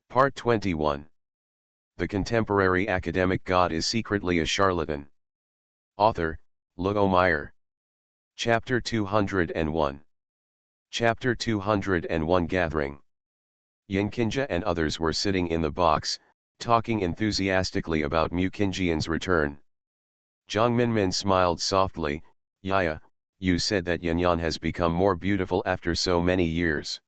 Part 21. The contemporary academic god is secretly a charlatan. Author, Luo Meyer. Chapter 201. Chapter 201 Gathering. Yinkinja and others were sitting in the box, talking enthusiastically about Mukinjian's return. Zhang Minmin smiled softly. Yaya, you said that Yanyan has become more beautiful after so many years.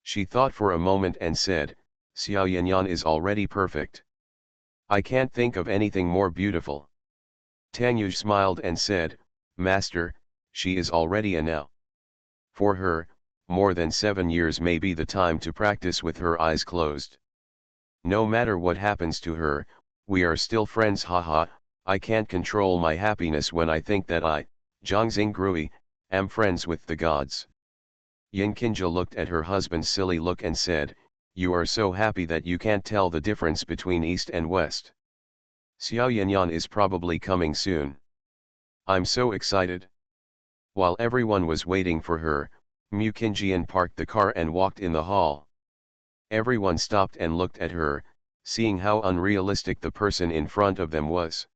She thought for a moment and said, Xiao Yanyan is already perfect. I can't think of anything more beautiful. Tanyuj smiled and said, Master, she is already a now. For her, more than 7 years may be the time to practice with her eyes closed. No matter what happens to her, we are still friends. Haha, I can't control my happiness when I think that I, Zhang Xingrui, am friends with the gods. Yinkinja looked at her husband's silly look and said, You are so happy that you can't tell the difference between east and west. Xiao Yanyan is probably coming soon. I'm so excited. While everyone was waiting for her, Mukinjian parked the car and walked in the hall. Everyone stopped and looked at her, seeing how unrealistic the person in front of them was.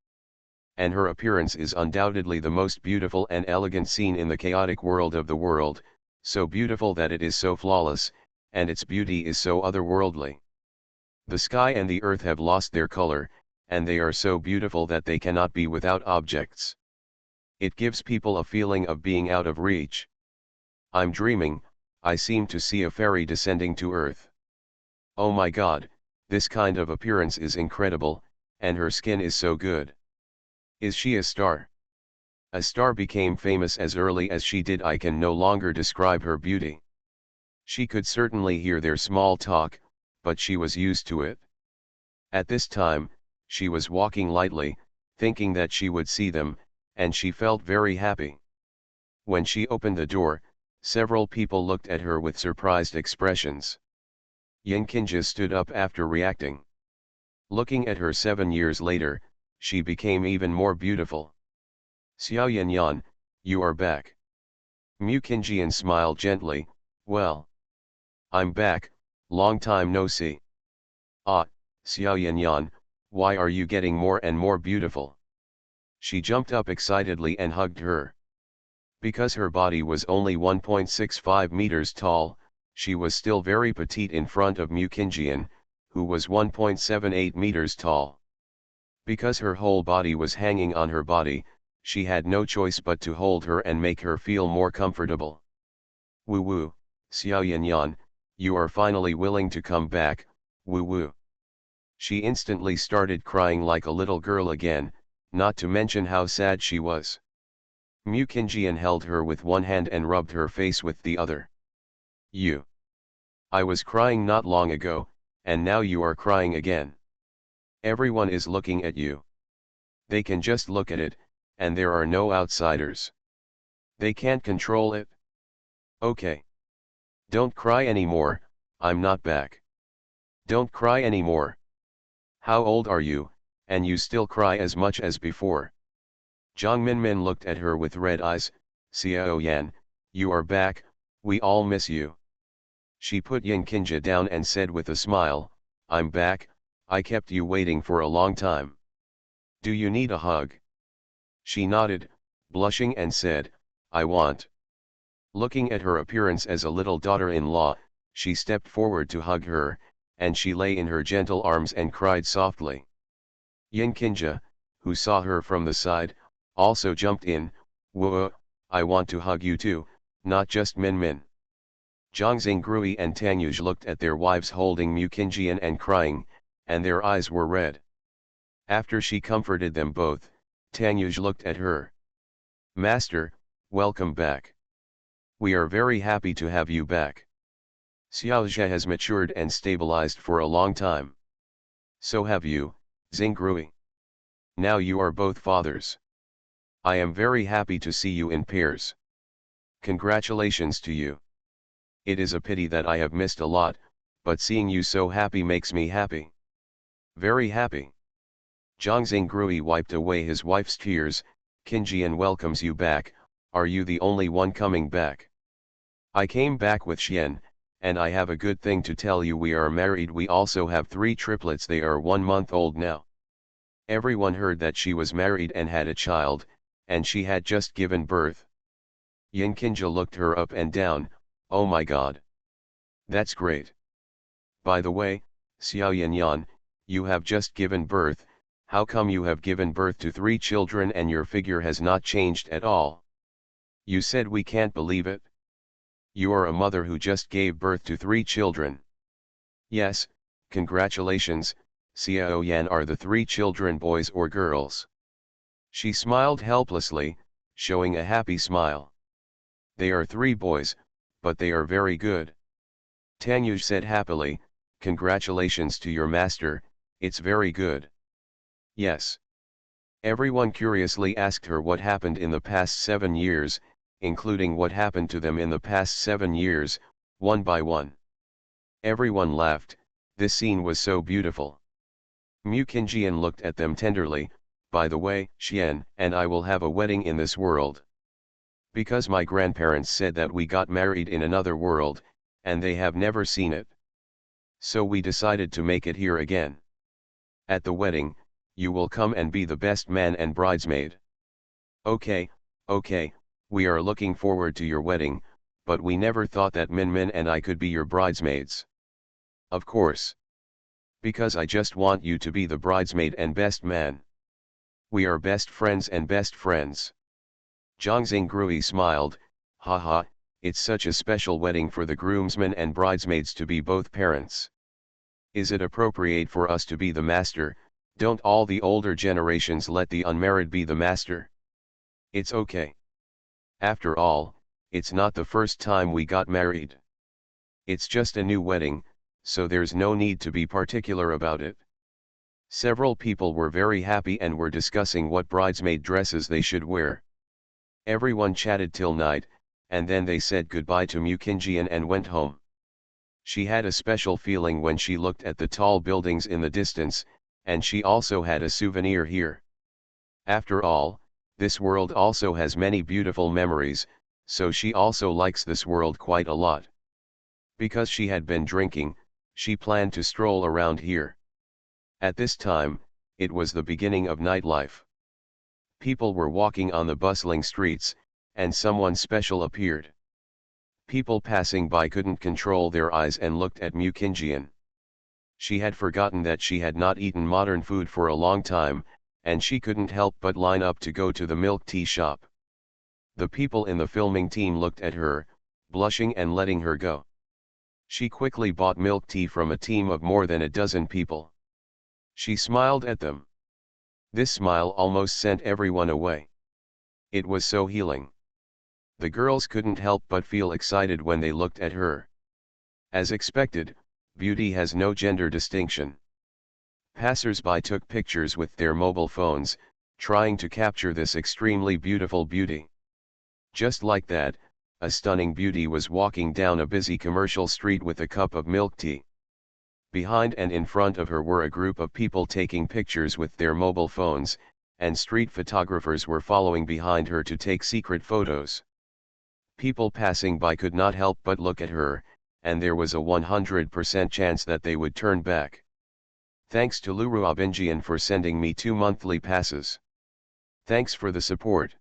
And her appearance is undoubtedly the most beautiful and elegant scene in the chaotic world of the world, so beautiful that it is so flawless, and its beauty is so otherworldly. The sky and the earth have lost their color, and they are so beautiful that they cannot be without objects. It gives people a feeling of being out of reach. I'm dreaming, I seem to see a fairy descending to earth. Oh my God, this kind of appearance is incredible, and her skin is so good. Is she a star? A star became famous as early as she did. I can no longer describe her beauty. She could certainly hear their small talk, but she was used to it. At this time, she was walking lightly, thinking that she would see them, and she felt very happy. When she opened the door, several people looked at her with surprised expressions. Yinkinja stood up after reacting. Looking at her 7 years later, she became even more beautiful. Xiao Yanyan, you are back. Mukinjian smiled gently, well. I'm back, long time no see. Ah, Xiao Yanyan, why are you getting more and more beautiful? She jumped up excitedly and hugged her. Because her body was only 1.65 meters tall, she was still very petite in front of Mukinjian, who was 1.78 meters tall. Because her whole body was hanging on her body, she had no choice but to hold her and make her feel more comfortable. Woo woo, Xiao Yanyan, you are finally willing to come back, woo woo. She instantly started crying like a little girl again, not to mention how sad she was. Mukinjian held her with one hand and rubbed her face with the other. You. I was crying not long ago, and now you are crying again. Everyone is looking at you. They can just look at it, and there are no outsiders. They can't control it. Okay. Don't cry anymore, I'm not back. Don't cry anymore. How old are you, and you still cry as much as before? Zhang Minmin looked at her with red eyes. Xiao Yan, you are back, we all miss you. She put Yinkinja down and said with a smile, I'm back, I kept you waiting for a long time. Do you need a hug? She nodded, blushing and said, I want. Looking at her appearance as a little daughter-in-law, she stepped forward to hug her, and she lay in her gentle arms and cried softly. Yinkinja, who saw her from the side, also jumped in, Whoa, I want to hug you too, not just Minmin. Zhang Xingrui and Tanyuj looked at their wives holding Mukinjian and crying, and their eyes were red. After she comforted them both, Tanyuj looked at her. Master, welcome back. We are very happy to have you back. Xiaozhe has matured and stabilized for a long time. So have you, Xingrui. Now you are both fathers. I am very happy to see you in pairs. Congratulations to you. It is a pity that I have missed a lot, but seeing you so happy makes me happy. Very happy. Zhang Xingrui wiped away his wife's tears. Qinjian welcomes you back, are you the only one coming back? I came back with Xian, and I have a good thing to tell you, we are married. We also have 3 triplets, they are 1 month old now. Everyone heard that she was married and had a child, and she had just given birth. Yinkinja looked her up and down. Oh my god. That's great. By the way, Xiao Yanyan, you have just given birth. How come you have given birth to 3 children and your figure has not changed at all? You said we can't believe it. You are a mother who just gave birth to 3 children. Yes, congratulations, Xiao Yan. Are the 3 children boys or girls? She smiled helplessly, showing a happy smile. They are 3 boys, but they are very good. Tanyuj said happily, congratulations to your master, it's very good. Yes. Everyone curiously asked her what happened in the past 7 years, including what happened to them in the past 7 years, one by one. Everyone laughed. This scene was so beautiful. Mu Qingjian looked at them tenderly. By the way, Xian and I will have a wedding in this world. Because my grandparents said that we got married in another world, and they have never seen it. So we decided to make it here again. At the wedding, you will come and be the best man and bridesmaid. Okay, we are looking forward to your wedding, but we never thought that Min Min and I could be your bridesmaids. Of course. Because I just want you to be the bridesmaid and best man. We are best friends and best friends. Zhang Xingrui smiled, haha, it's such a special wedding for the groomsmen and bridesmaids to be both parents. Is it appropriate for us to be the master? Don't all the older generations let the unmarried be the master? It's okay. After all, it's not the first time we got married. It's just a new wedding, so there's no need to be particular about it. Several people were very happy and were discussing what bridesmaid dresses they should wear. Everyone chatted till night, and then they said goodbye to Mu Qingjian and went home. She had a special feeling when she looked at the tall buildings in the distance, and she also had a souvenir here. After all, this world also has many beautiful memories, so she also likes this world quite a lot. Because she had been drinking, she planned to stroll around here. At this time, it was the beginning of nightlife. People were walking on the bustling streets, and someone special appeared. People passing by couldn't control their eyes and looked at Mu Qingjian. She had forgotten that she had not eaten modern food for a long time, and she couldn't help but line up to go to the milk tea shop. The people in the filming team looked at her, blushing and letting her go. She quickly bought milk tea from a team of more than a dozen people. She smiled at them. This smile almost sent everyone away. It was so healing. The girls couldn't help but feel excited when they looked at her. As expected, beauty has no gender distinction. Passers-by took pictures with their mobile phones, trying to capture this extremely beautiful beauty. Just like that, a stunning beauty was walking down a busy commercial street with a cup of milk tea. Behind and in front of her were a group of people taking pictures with their mobile phones, and street photographers were following behind her to take secret photos. People passing by could not help but look at her, and there was a 100% chance that they would turn back. Thanks to Luruabinjian for sending me 2 monthly passes. Thanks for the support.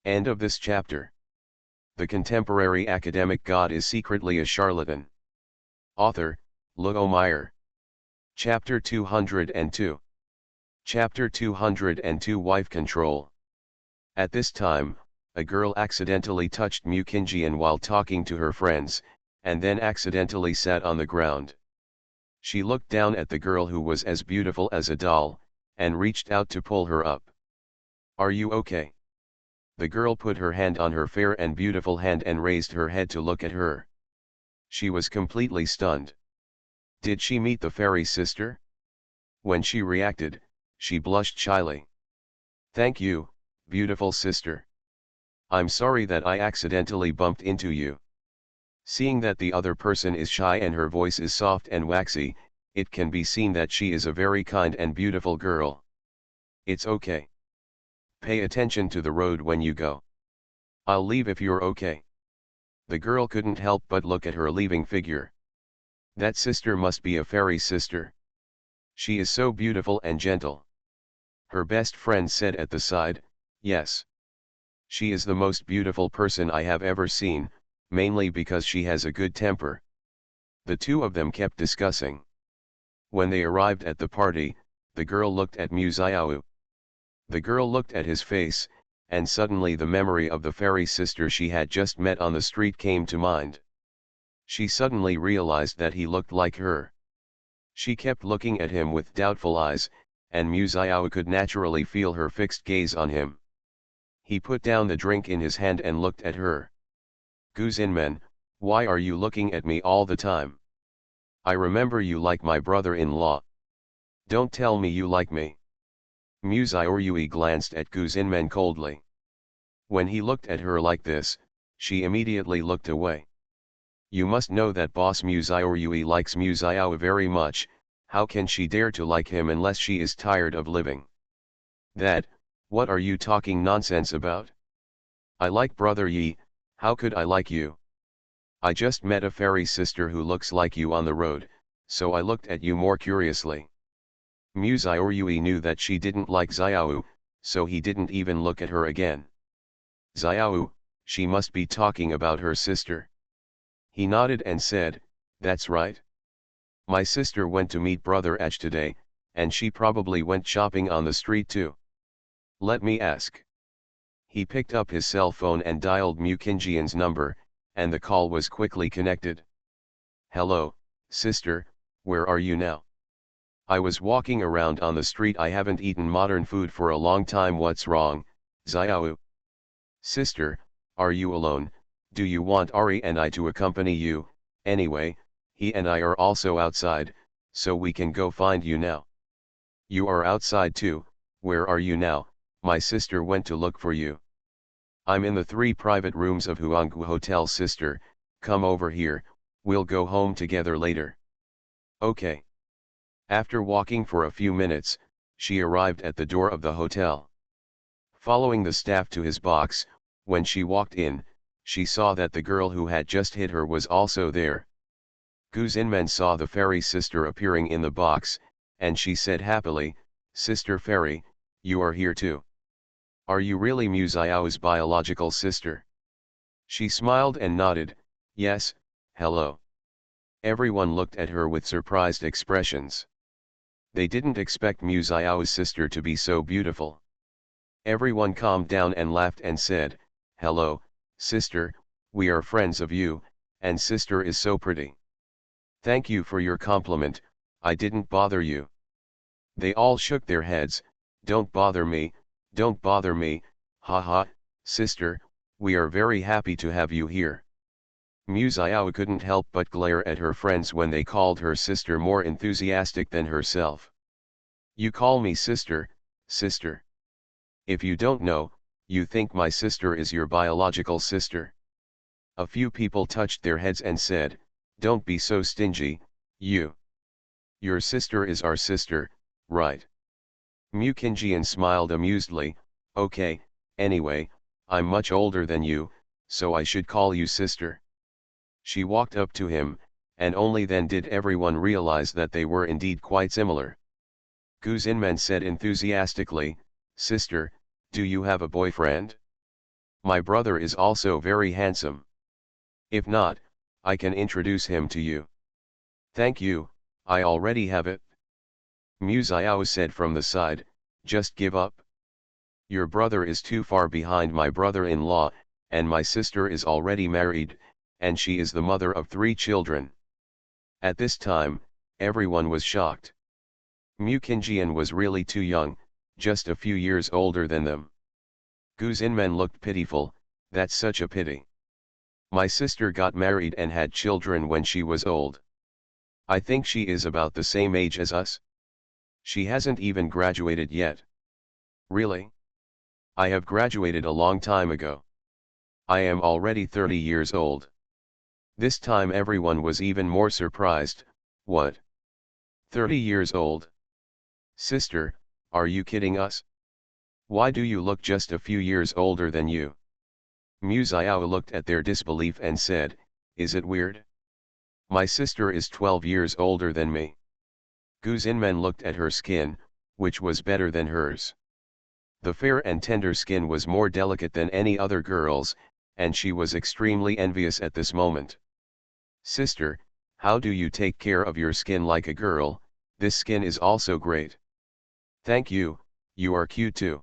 End of this chapter. The contemporary academic god is secretly a charlatan. Author, Luo Meyer. Chapter 202. Chapter 202 Wife Control. At this time, a girl accidentally touched Mu Qingjian while talking to her friends, and then accidentally sat on the ground. She looked down at the girl who was as beautiful as a doll, and reached out to pull her up. Are you okay? The girl put her hand on her fair and beautiful hand and raised her head to look at her. She was completely stunned. Did she meet the fairy sister? When she reacted, she blushed shyly. Thank you, beautiful sister. I'm sorry that I accidentally bumped into you. Seeing that the other person is shy and her voice is soft and waxy, it can be seen that she is a very kind and beautiful girl. It's okay. Pay attention to the road when you go. I'll leave if you're okay. The girl couldn't help but look at her leaving figure. That sister must be a fairy sister. She is so beautiful and gentle. Her best friend said at the side, yes. She is the most beautiful person I have ever seen, mainly because she has a good temper. The two of them kept discussing. When they arrived at the party, the girl looked at Mu Xiao. The girl looked at his face, and suddenly the memory of the fairy sister she had just met on the street came to mind. She suddenly realized that he looked like her. She kept looking at him with doubtful eyes, and Mu Xiao could naturally feel her fixed gaze on him. He put down the drink in his hand and looked at her. Gu Xinmen, why are you looking at me all the time? I remember you like my brother-in-law. Don't tell me you like me. Mu Xiaoyue glanced at Gu Xinmen coldly. When he looked at her like this, she immediately looked away. You must know that boss Mu Xiaoyue likes Mu Xiao very much. How can she dare to like him unless she is tired of living? That, what are you talking nonsense about? I like brother Yi, how could I like you? I just met a fairy sister who looks like you on the road, so I looked at you more curiously. Mu Xiaoyue knew that she didn't like Xiao, so he didn't even look at her again. Xiao, she must be talking about her sister. He nodded and said, that's right. My sister went to meet brother H today, and she probably went shopping on the street too. Let me ask. He picked up his cell phone and dialed Mu Qingjian's number, and the call was quickly connected. Hello, sister, where are you now? I was walking around on the street. I haven't eaten modern food for a long time. What's wrong, Xiao? Sister, are you alone? Do you want Ari and I to accompany you? Anyway, he and I are also outside, so we can go find you now. You are outside too, where are you now? My sister went to look for you. I'm in the 3 private rooms of Huanggu Hotel. Sister, come over here, we'll go home together later. Okay. After walking for a few minutes, she arrived at the door of the hotel. Following the staff to his box, when she walked in, she saw that the girl who had just hit her was also there. Gu Xinmen saw the fairy sister appearing in the box, and she said happily, Sister Fairy, you are here too. Are you really Mu Xiao's biological sister? She smiled and nodded, yes, hello. Everyone looked at her with surprised expressions. They didn't expect Mu Xiao's sister to be so beautiful. Everyone calmed down and laughed and said, hello, sister, we are friends of you, and sister is so pretty. Thank you for your compliment, I didn't bother you. They all shook their heads, don't bother me, haha, sister, we are very happy to have you here. Mu Xiao couldn't help but glare at her friends when they called her sister more enthusiastic than herself. You call me sister, sister. If you don't know, you think my sister is your biological sister. A few people touched their heads and said, don't be so stingy, you. Your sister is our sister, right? Mu Qingjian smiled amusedly, okay, anyway, I'm much older than you, so I should call you sister. She walked up to him, and only then did everyone realize that they were indeed quite similar. Gu Xinmen said enthusiastically, sister, do you have a boyfriend? My brother is also very handsome. If not, I can introduce him to you. Thank you, I already have it. Mu Xiao said from the side, just give up. Your brother is too far behind my brother-in-law, and my sister is already married, and she is the mother of 3 children. At this time, everyone was shocked. Mu Qingjian was really too young, just a few years older than them. Gu Xinmen looked pitiful, that's such a pity. My sister got married and had children when she was old. I think she is about the same age as us. She hasn't even graduated yet. Really? I have graduated a long time ago. I am already 30 years old. This time everyone was even more surprised, what? 30 years old? Sister, are you kidding us? Why do you look just a few years older than you? Mu Xiao looked at their disbelief and said, "Is it weird? My sister is 12 years older than me." Gu Xinmen looked at her skin, which was better than hers. The fair and tender skin was more delicate than any other girl's, and she was extremely envious at this moment. "Sister, how do you take care of your skin like a girl? This skin is also great." "Thank you, you are cute too."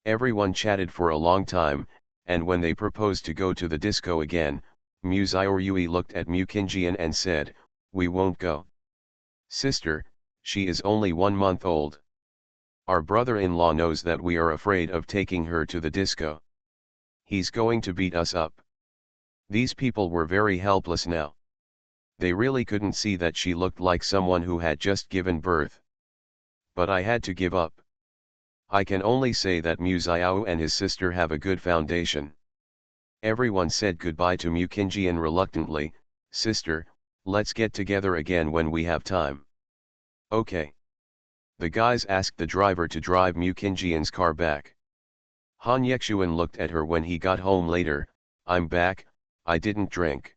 Everyone chatted for a long time, and when they proposed to go to the disco again, Mu Xiaoyui looked at Mu Qingjian and said, "We won't go. Sister, she is only 1 month old. Our brother-in-law knows that we are afraid of taking her to the disco. He's going to beat us up." These people were very helpless now. They really couldn't see that she looked like someone who had just given birth. But I had to give up. I can only say that Mu Xiao and his sister have a good foundation. Everyone said goodbye to Mu Qingjian reluctantly. "Sister, let's get together again when we have time." "Okay." The guys asked the driver to drive Mu Qingjian's car back. Han Yexuan looked at her when he got home later. "I'm back, I didn't drink.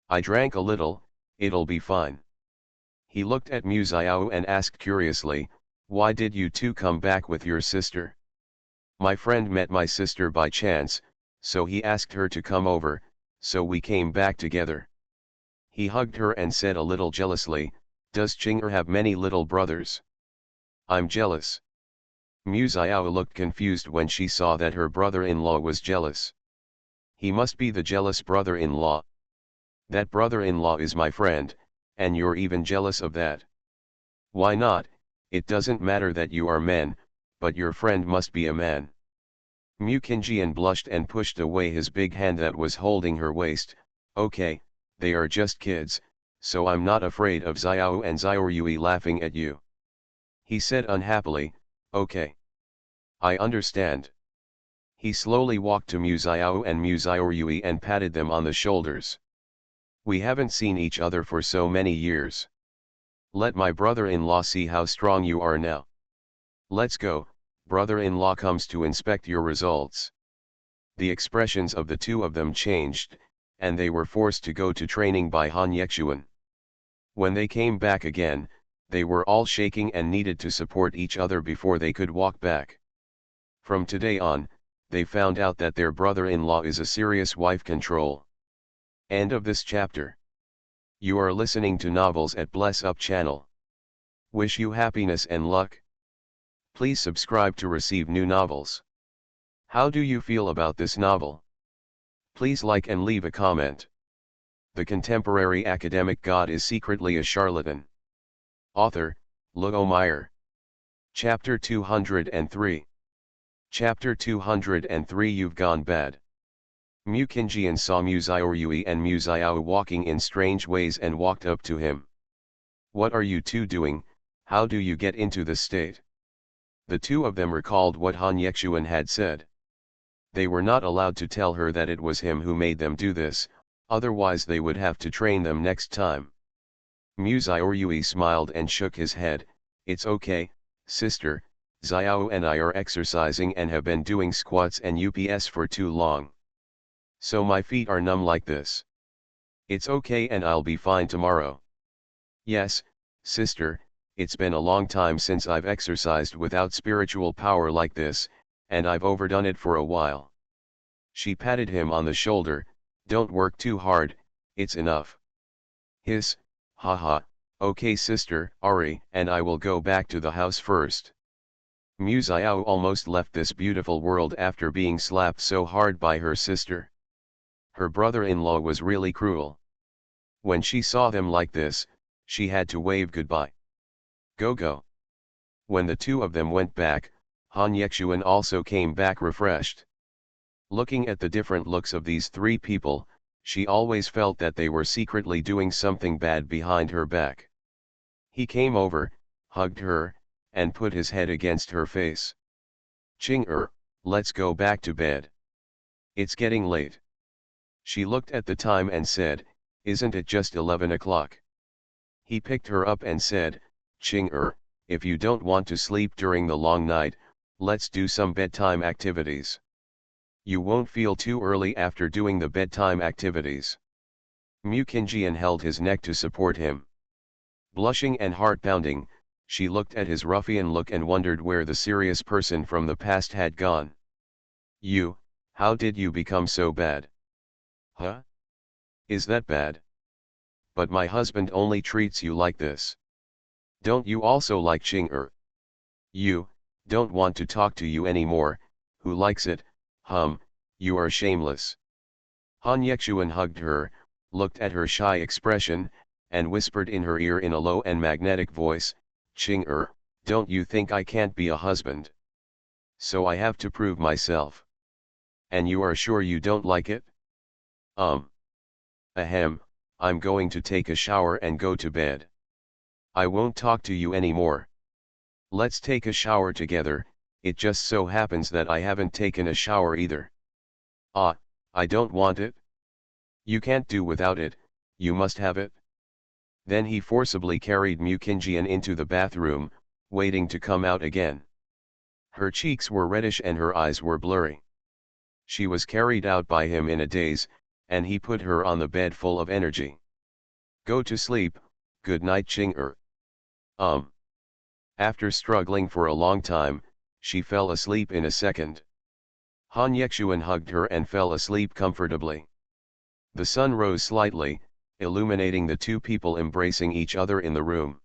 I drank a little, it'll be fine." He looked at Mu Xiao and asked curiously, "Why did you two come back with your sister?" "My friend met my sister by chance, so he asked her to come over, so we came back together." He hugged her and said a little jealously, "Does Qing'er have many little brothers?" "I'm jealous." Mu Xiao looked confused when she saw that her brother-in-law was jealous. "He must be the jealous brother-in-law. That brother-in-law is my friend, and you're even jealous of that." "Why not? It doesn't matter that you are men, but your friend must be a man." Mu Qingjian blushed and pushed away his big hand that was holding her waist. "Okay, they are just kids, so I'm not afraid of Xiao and Xiaoyui laughing at you." He said unhappily, "Okay. I understand." He slowly walked to Mu Xiao and Mu Xiaoyui and patted them on the shoulders. "We haven't seen each other for so many years. Let my brother-in-law see how strong you are now. Let's go, brother-in-law comes to inspect your results." The expressions of the two of them changed, and they were forced to go to training by Han Yexuan. When they came back again, they were all shaking and needed to support each other before they could walk back. From today on, they found out that their brother-in-law is a serious wife control. End of this chapter. You are listening to Novels at Bless Up channel. Wish you happiness and luck. Please subscribe to receive new novels. How do you feel about this novel? Please like and leave a comment. The contemporary academic god is secretly a charlatan. Author, Luo Meyer. Chapter 203. Chapter 203. You've gone bad. Mu Qingjian saw Mu Xiaoyui and Mu Xiao walking in strange ways and walked up to him. "What are you two doing? How do you get into this state?" The two of them recalled what Han Yexuan had said. They were not allowed to tell her that it was him who made them do this, otherwise they would have to train them next time. Mu Xiaoyui smiled and shook his head. "It's okay, sister, Xiao and I are exercising and have been doing squats and UPS for too long. So my feet are numb like this. It's okay and I'll be fine tomorrow." "Yes, sister, it's been a long time since I've exercised without spiritual power like this, and I've overdone it for a while." She patted him on the shoulder. "Don't work too hard, it's enough." Hiss, haha, "Okay sister, Ari and I will go back to the house first." Mu Xiao almost left this beautiful world after being slapped so hard by her sister. Her brother-in-law was really cruel. When she saw them like this, she had to wave goodbye. Go. When the two of them went back, Han Yexuan also came back refreshed. Looking at the different looks of these three people, she always felt that they were secretly doing something bad behind her back. He came over, hugged her, and put his head against her face. "Qing'er, let's go back to bed. It's getting late." She looked at the time and said, "Isn't it just 11 o'clock?" He picked her up and said, "Qing'er, if you don't want to sleep during the long night, let's do some bedtime activities." You won't feel too early after doing the bedtime activities. Mukinjian held his neck to support him. Blushing and heart-pounding, she looked at his ruffian look and wondered where the serious person from the past had gone. You, how did you become so bad? Huh? Is that bad? But my husband only treats you like this. Don't you also like Ching-er? You, don't want to talk to you anymore, who likes it, you are shameless. Han Yexuan hugged her, looked at her shy expression, and whispered in her ear in a low and magnetic voice, Ching-er, don't you think I can't be a husband? So I have to prove myself. And you are sure you don't like it? Ahem, I'm going to take a shower and go to bed. I won't talk to you anymore. Let's take a shower together, it just so happens that I haven't taken a shower either. Ah, I don't want it. You can't do without it, you must have it. Then he forcibly carried Mukinjian into the bathroom, waiting to come out again. Her cheeks were reddish and her eyes were blurry. She was carried out by him in a daze, and he put her on the bed full of energy. Go to sleep, good night Ching-er. After struggling for a long time, she fell asleep in a second. Han Yexuan hugged her and fell asleep comfortably. The sun rose slightly, illuminating the two people embracing each other in the room.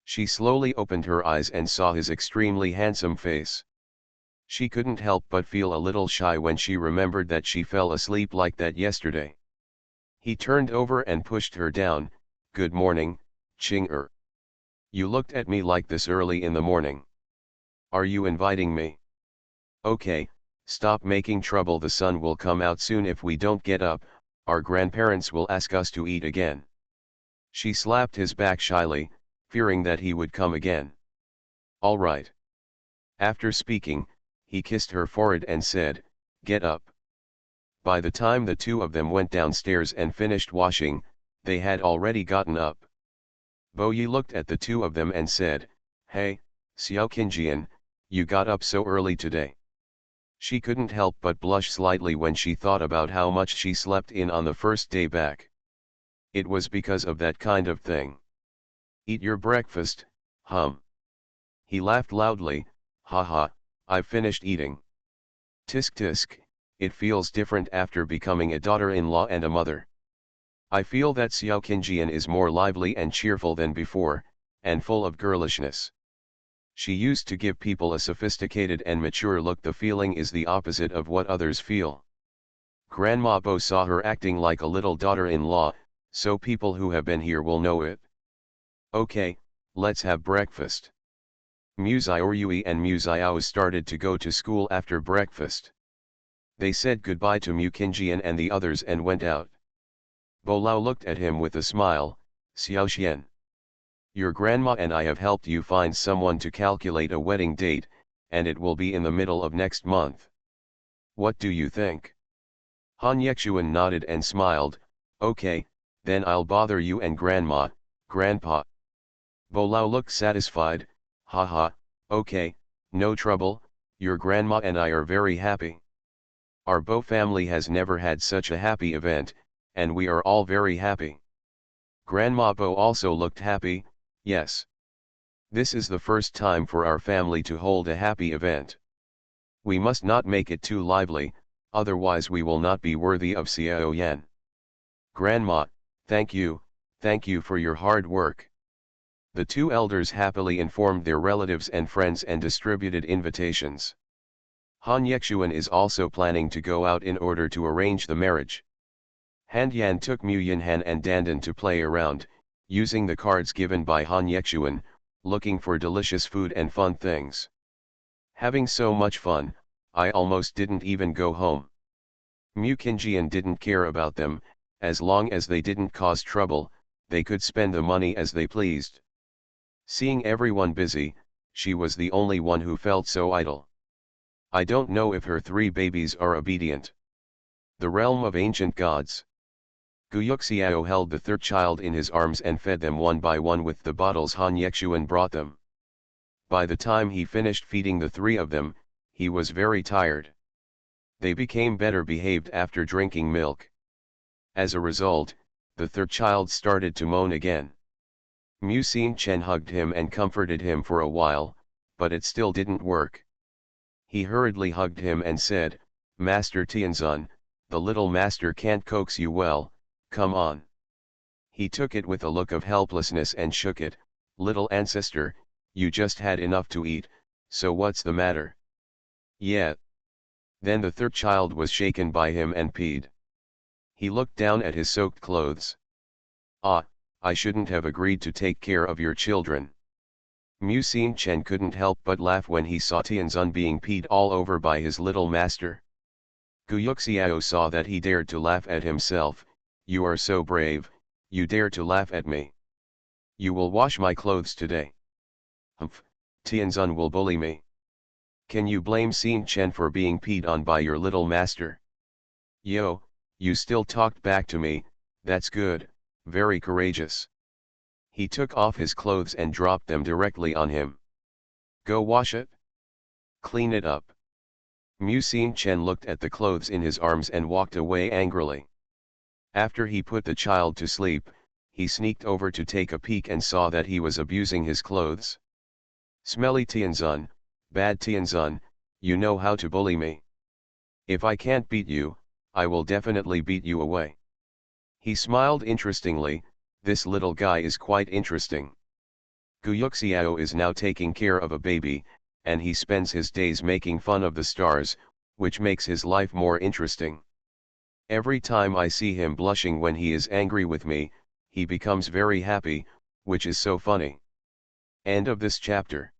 She slowly opened her eyes and saw his extremely handsome face. She couldn't help but feel a little shy when she remembered that she fell asleep like that yesterday. He turned over and pushed her down. Good morning, Ching-er. You looked at me like this early in the morning. Are you inviting me? Okay, stop making trouble. The sun will come out soon if we don't get up, our grandparents will ask us to eat again. She slapped his back shyly, fearing that he would come again. All right. After speaking, he kissed her forehead and said, get up. By the time the two of them went downstairs and finished washing, they had already gotten up. Bo Yi looked at the two of them and said, hey, Xiao Qinjian, you got up so early today. She couldn't help but blush slightly when she thought about how much she slept in on the first day back. It was because of that kind of thing. Eat your breakfast, He laughed loudly, haha, I've finished eating. Tisk tisk, it feels different after becoming a daughter-in-law and a mother. I feel that Xiao Qinjian is more lively and cheerful than before, and full of girlishness. She used to give people a sophisticated and mature look. The feeling is the opposite of what others feel. Grandma Bo saw her acting like a little daughter-in-law, so people who have been here will know it. Okay, let's have breakfast. Mu Xiaoyui and Mu Xiao started to go to school after breakfast. They said goodbye to Mu Qinjian and the others and went out. Bo Lao looked at him with a smile, Xiaoxian. Your grandma and I have helped you find someone to calculate a wedding date, and it will be in the middle of next month. What do you think? Han Yexuan nodded and smiled, okay, then I'll bother you and grandma, grandpa. Bo Lao looked satisfied, haha, okay, no trouble, your grandma and I are very happy. Our Bo family has never had such a happy event, and we are all very happy. Grandma Bo also looked happy, yes. This is the first time for our family to hold a happy event. We must not make it too lively, otherwise we will not be worthy of Xiao Yan. Grandma, thank you for your hard work. The two elders happily informed their relatives and friends and distributed invitations. Han Yexuan is also planning to go out in order to arrange the marriage. Han Yan took Mu Yinhan and Dandan to play around, using the cards given by Han Yexuan, looking for delicious food and fun things. Having so much fun, I almost didn't even go home. Mu Qinjian didn't care about them, as long as they didn't cause trouble, they could spend the money as they pleased. Seeing everyone busy, she was the only one who felt so idle. I don't know if her 3 babies are obedient. The realm of ancient gods. Guyuxiao held the 3rd child in his arms and fed them one by one with the bottles Han Yexuan brought them. By the time he finished feeding the 3 of them, he was very tired. They became better behaved after drinking milk. As a result, the third child started to moan again. Mu Xin Chen hugged him and comforted him for a while, but it still didn't work. He hurriedly hugged him and said, "Master Tianzun, the little master can't coax you well, come on." He took it with a look of helplessness and shook it. "Little ancestor, you just had enough to eat, so what's the matter?" "Yeah." Then the third child was shaken by him and peed. He looked down at his soaked clothes. "Ah, I shouldn't have agreed to take care of your children." Mu Xin Chen couldn't help but laugh when he saw Tianzun being peed all over by his little master. Gu Yuxiao saw that he dared to laugh at himself. "You are so brave, you dare to laugh at me. You will wash my clothes today." "Humph, Tianzun will bully me." "Can you blame Xin Chen for being peed on by your little master?" "Yo, you still talked back to me, that's good, very courageous." He took off his clothes and dropped them directly on him. "Go wash it. Clean it up." Mu Xin Chen looked at the clothes in his arms and walked away angrily. After he put the child to sleep, he sneaked over to take a peek and saw that he was abusing his clothes. "Smelly Tianzun, bad Tianzun, you know how to bully me. If I can't beat you, I will definitely beat you away." He smiled interestingly. This little guy is quite interesting. Gu Yuxiao is now taking care of a baby, and he spends his days making fun of the stars, which makes his life more interesting. Every time I see him blushing when he is angry with me, he becomes very happy, which is so funny. End of this chapter.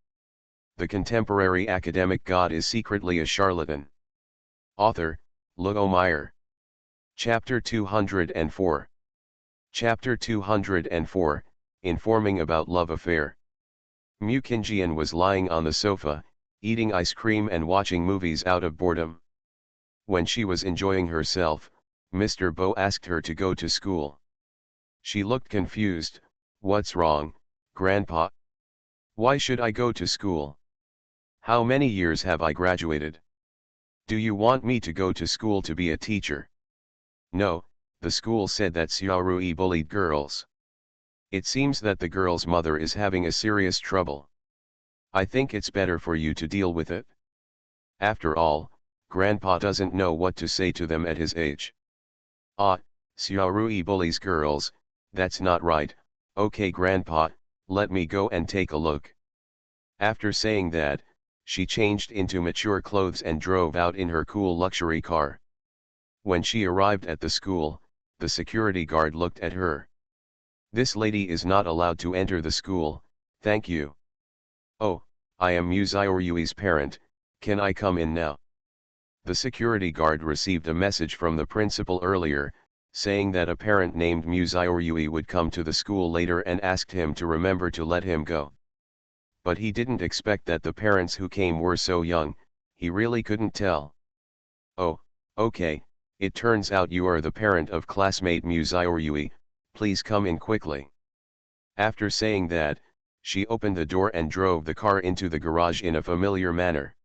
The contemporary academic god is secretly a charlatan. Author, Luo Meyer. Chapter 204. Chapter 204, Informing about Love Affair. Mu Qingjian was lying on the sofa, eating ice cream and watching movies out of boredom. When she was enjoying herself, Mr. Bo asked her to go to school. She looked confused. "What's wrong, Grandpa? Why should I go to school? How many years have I graduated? Do you want me to go to school to be a teacher?" "No, the school said that Xiaorui bullied girls. It seems that the girl's mother is having a serious trouble. I think it's better for you to deal with it. After all, Grandpa doesn't know what to say to them at his age." "Ah, Xiaorui bullies girls, that's not right. Okay Grandpa, let me go and take a look." After saying that, she changed into mature clothes and drove out in her cool luxury car. When she arrived at the school, the security guard looked at her. "This lady is not allowed to enter the school, thank you." "Oh, I am Mu Xiaorui's parent, can I come in now?" The security guard received a message from the principal earlier, saying that a parent named Mu Xiaorui would come to the school later and asked him to remember to let him go. But he didn't expect that the parents who came were so young, he really couldn't tell. "Oh, okay, it turns out you are the parent of classmate Mu Xiaorui, please come in quickly." After saying that, she opened the door and drove the car into the garage in a familiar manner.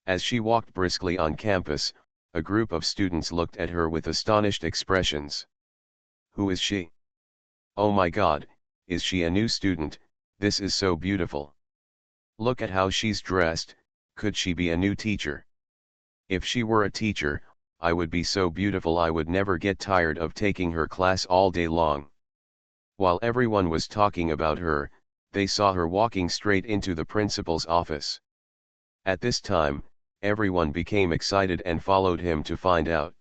As she walked briskly on campus, a group of students looked at her with astonished expressions. "Who is she? Oh my God, is she a new student? This is so beautiful. Look at how she's dressed, could she be a new teacher? If she were a teacher, I would be so beautiful I would never get tired of taking her class all day long." While everyone was talking about her, they saw her walking straight into the principal's office. At this time, everyone became excited and followed him to find out.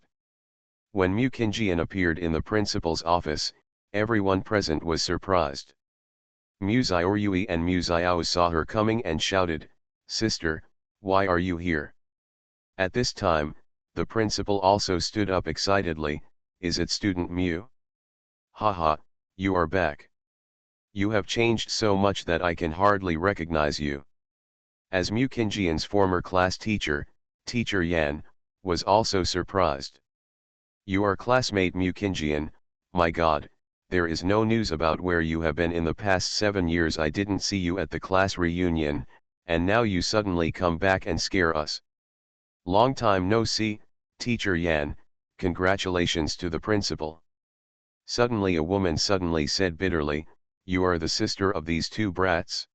When Mu Qingjian appeared in the principal's office, everyone present was surprised. Mu Xiaorui and Mu Xiao saw her coming and shouted, "Sister, why are you here?" At this time, the principal also stood up excitedly, "Is it student Mu? Haha, you are back. You have changed so much that I can hardly recognize you." As Mu Qingjian's former class teacher, Teacher Yan, was also surprised. "You are classmate Mu Qingjian, my God, there is no news about where you have been in the past 7 years. I didn't see you at the class reunion, and now you suddenly come back and scare us. Long time no see, Teacher Yan, congratulations to the principal. Suddenly a woman suddenly said bitterly, you are the sister of these two brats?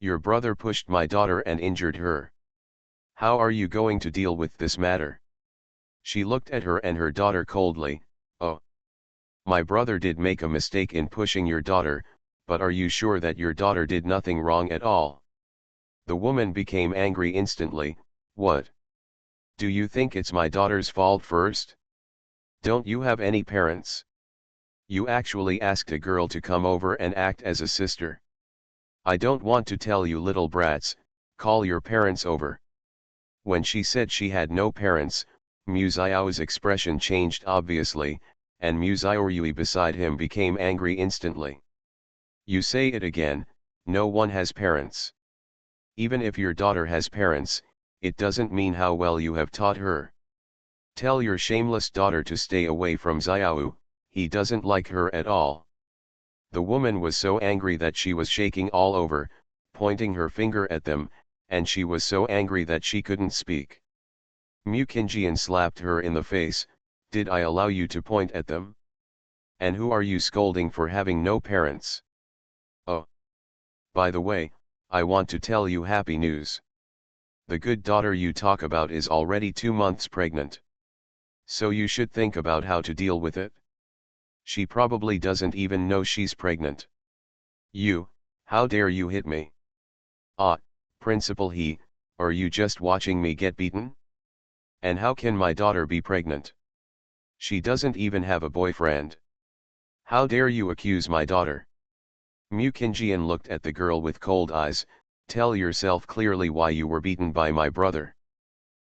Your brother pushed my daughter and injured her. How are you going to deal with this matter? She looked at her and her daughter coldly. Oh, my brother did make a mistake in pushing your daughter, but are you sure that your daughter did nothing wrong at all? The woman became angry instantly. What? Do you think it's my daughter's fault first? Don't you have any parents? You actually asked a girl to come over and act as a sister. I don't want to tell you little brats, call your parents over. When she said she had no parents, Mu Xiao's expression changed obviously, and Mu Xiaoyui beside him became angry instantly. You say it again, no one has parents. Even if your daughter has parents, it doesn't mean how well you have taught her. Tell your shameless daughter to stay away from Xiao, he doesn't like her at all. The woman was so angry that she was shaking all over, pointing her finger at them, and she was so angry that she couldn't speak. Mu Qingjian slapped her in the face. Did I allow you to point at them? And who are you scolding for having no parents? Oh. By the way, I want to tell you happy news. The good daughter you talk about is already 2 months pregnant. So you should think about how to deal with it. She probably doesn't even know she's pregnant. You, how dare you hit me? Ah, Principal He, are you just watching me get beaten? And how can my daughter be pregnant? She doesn't even have a boyfriend. How dare you accuse my daughter? Mu Qingjian looked at the girl with cold eyes. Tell yourself clearly why you were beaten by my brother.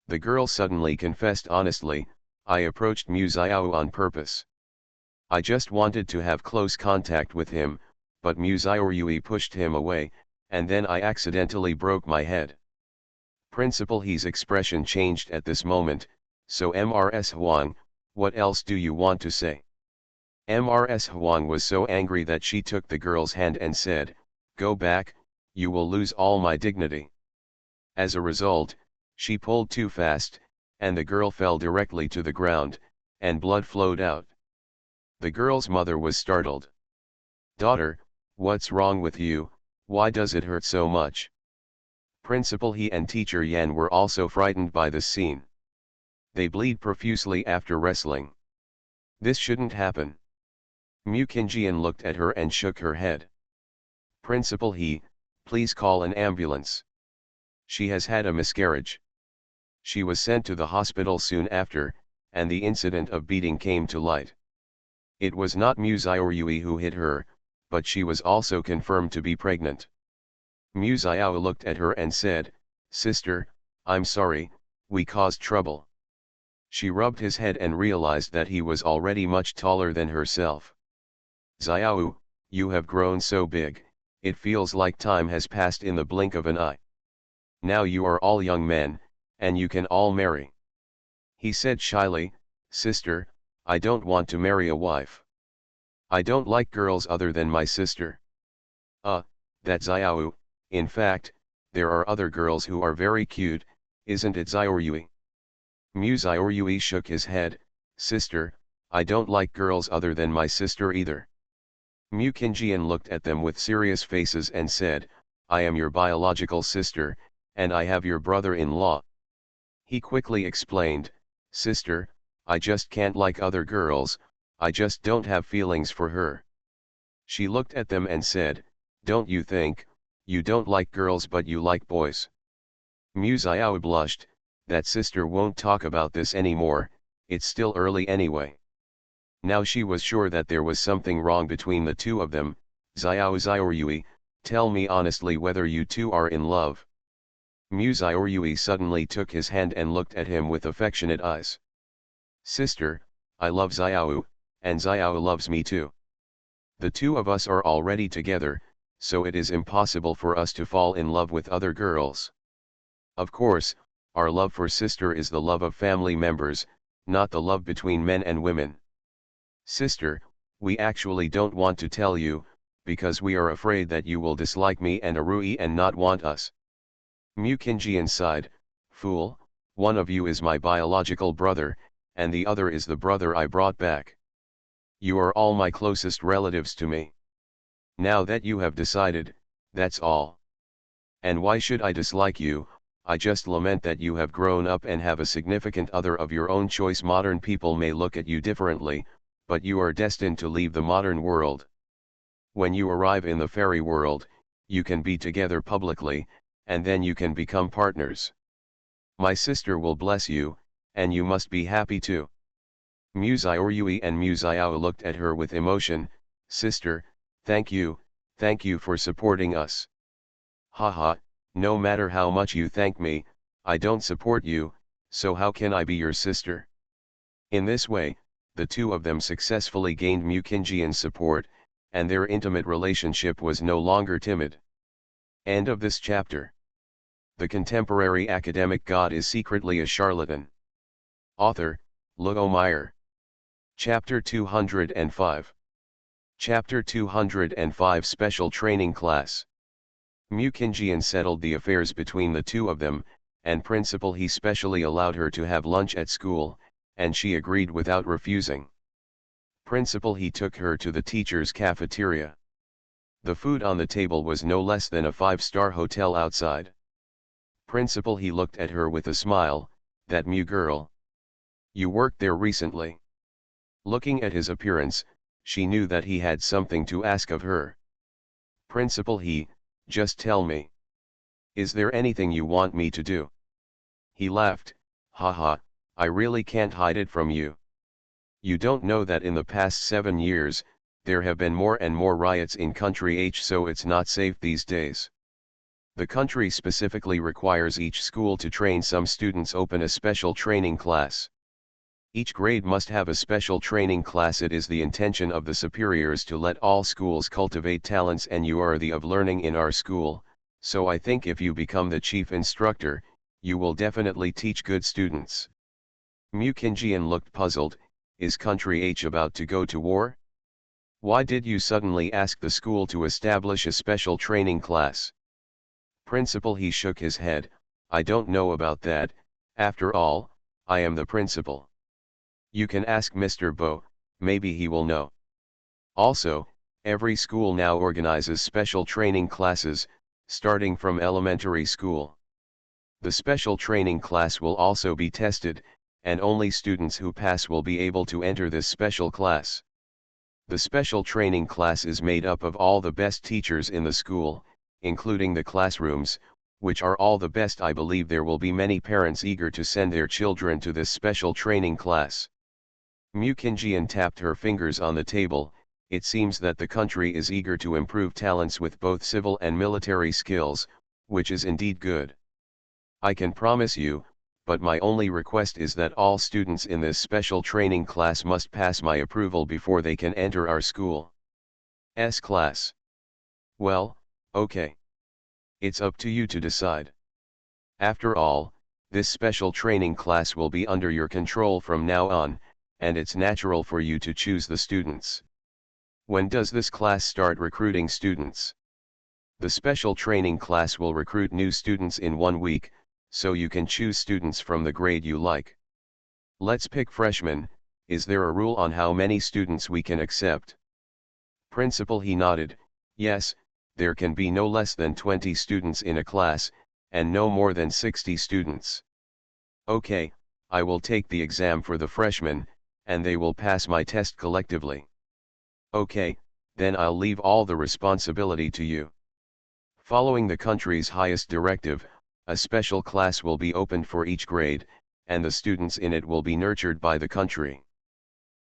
The girl suddenly confessed honestly, I approached Mu Xiao on purpose. I just wanted to have close contact with him, but Mu Xiaoyui pushed him away, and then I accidentally broke my head. Principal He's expression changed at this moment. So Mrs. Huang, what else do you want to say? Mrs. Huang was so angry that she took the girl's hand and said, go back, you will lose all my dignity. As a result, she pulled too fast, and the girl fell directly to the ground, and blood flowed out. The girl's mother was startled. Daughter, what's wrong with you, why does it hurt so much? Principal He and Teacher Yan were also frightened by this scene. They bleed profusely after wrestling. This shouldn't happen. Mu Qingjian looked at her and shook her head. Principal He, please call an ambulance. She has had a miscarriage. She was sent to the hospital soon after, and the incident of beating came to light. It was not Mu Xiaoyui who hit her, but she was also confirmed to be pregnant. Mu Xiao looked at her and said, Sister, I'm sorry, we caused trouble. She rubbed his head and realized that he was already much taller than herself. Xiao, you have grown so big, it feels like time has passed in the blink of an eye. Now you are all young men, and you can all marry. He said shyly, Sister, I don't want to marry a wife. I don't like girls other than my sister. That Xiao, in fact, there are other girls who are very cute, isn't it Xiaoyui? Mu Xiaoyui shook his head, Sister, I don't like girls other than my sister either. Mu Qingjian looked at them with serious faces and said, I am your biological sister, and I have your brother-in-law. He quickly explained, Sister, I just can't like other girls, I just don't have feelings for her. She looked at them and said, don't you think, you don't like girls but you like boys? Mu Xiao blushed, that sister won't talk about this anymore, it's still early anyway. Now she was sure that there was something wrong between the two of them. Xiaoyui, tell me honestly whether you two are in love. Mu Xiaoyui suddenly took his hand and looked at him with affectionate eyes. Sister, I love Xiao, and Xiao loves me too. The two of us are already together, so it is impossible for us to fall in love with other girls. Of course, our love for sister is the love of family members, not the love between men and women. Sister, we actually don't want to tell you, because we are afraid that you will dislike me and Arui and not want us. Mu Qingjian sighed, Fool, One of you is my biological brother, and the other is the brother I brought back. You are all my closest relatives to me. Now that you have decided, that's all. And why should I dislike you? I just lament that you have grown up and have a significant other of your own choice. Modern people may look at you differently, but you are destined to leave the modern world. When you arrive in the fairy world, you can be together publicly, and then you can become partners. My sister will bless you, and you must be happy too. Musaoryui and Musaiao looked at her with emotion. Sister, thank you for supporting us. Haha, no matter how much you thank me, I don't support you, so how can I be your sister? In this way, the two of them successfully gained Mukinjian's support, and their intimate relationship was no longer timid. End of this chapter. The contemporary academic god is secretly a charlatan. Author, Luo Meyer. Chapter 205. Chapter 205 Special Training Class. Mukinjian settled the affairs between the two of them, and Principal He specially allowed her to have lunch at school, and she agreed without refusing. Principal He took her to the teacher's cafeteria. The food on the table was no less than a 5-star hotel outside. Principal He looked at her with a smile. That Mu girl. You worked there recently. Looking at his appearance, she knew that he had something to ask of her. Principal He, just tell me. Is there anything you want me to do? He laughed. Haha, I really can't hide it from you. You don't know that in the past 7 years, there have been more and more riots in country H, so it's not safe these days. The country specifically requires each school to train some students. Open a special training class. Each grade must have a special training class. It is the intention of the superiors to let all schools cultivate talents, and you are the of learning in our school, so I think if you become the chief instructor, you will definitely teach good students. Mukinjian looked puzzled. Is country H about to go to war? Why did you suddenly ask the school to establish a special training class? Principal He shook his head. I don't know about that. After all, I am the principal. You can ask Mr. Bo, maybe he will know. Also, every school now organizes special training classes, starting from elementary school. The special training class will also be tested, and only students who pass will be able to enter this special class. The special training class is made up of all the best teachers in the school, including the classrooms, which are all the best. I believe there will be many parents eager to send their children to this special training class. Mukinjian tapped her fingers on the table. It seems that the country is eager to improve talents with both civil and military skills, which is indeed good. I can promise you, but my only request is that all students in this special training class must pass my approval before they can enter our school's class. Well, okay. It's up to you to decide. After all, this special training class will be under your control from now on, and it's natural for you to choose the students. When does this class start recruiting students? The special training class will recruit new students in 1 week, so you can choose students from the grade you like. Let's pick freshmen. Is there a rule on how many students we can accept? Principal He nodded. Yes, there can be no less than 20 students in a class, and no more than 60 students. Okay, I will take the exam for the freshmen, and they will pass my test collectively. Okay, then I'll leave all the responsibility to you. Following the country's highest directive, a special class will be opened for each grade, and the students in it will be nurtured by the country.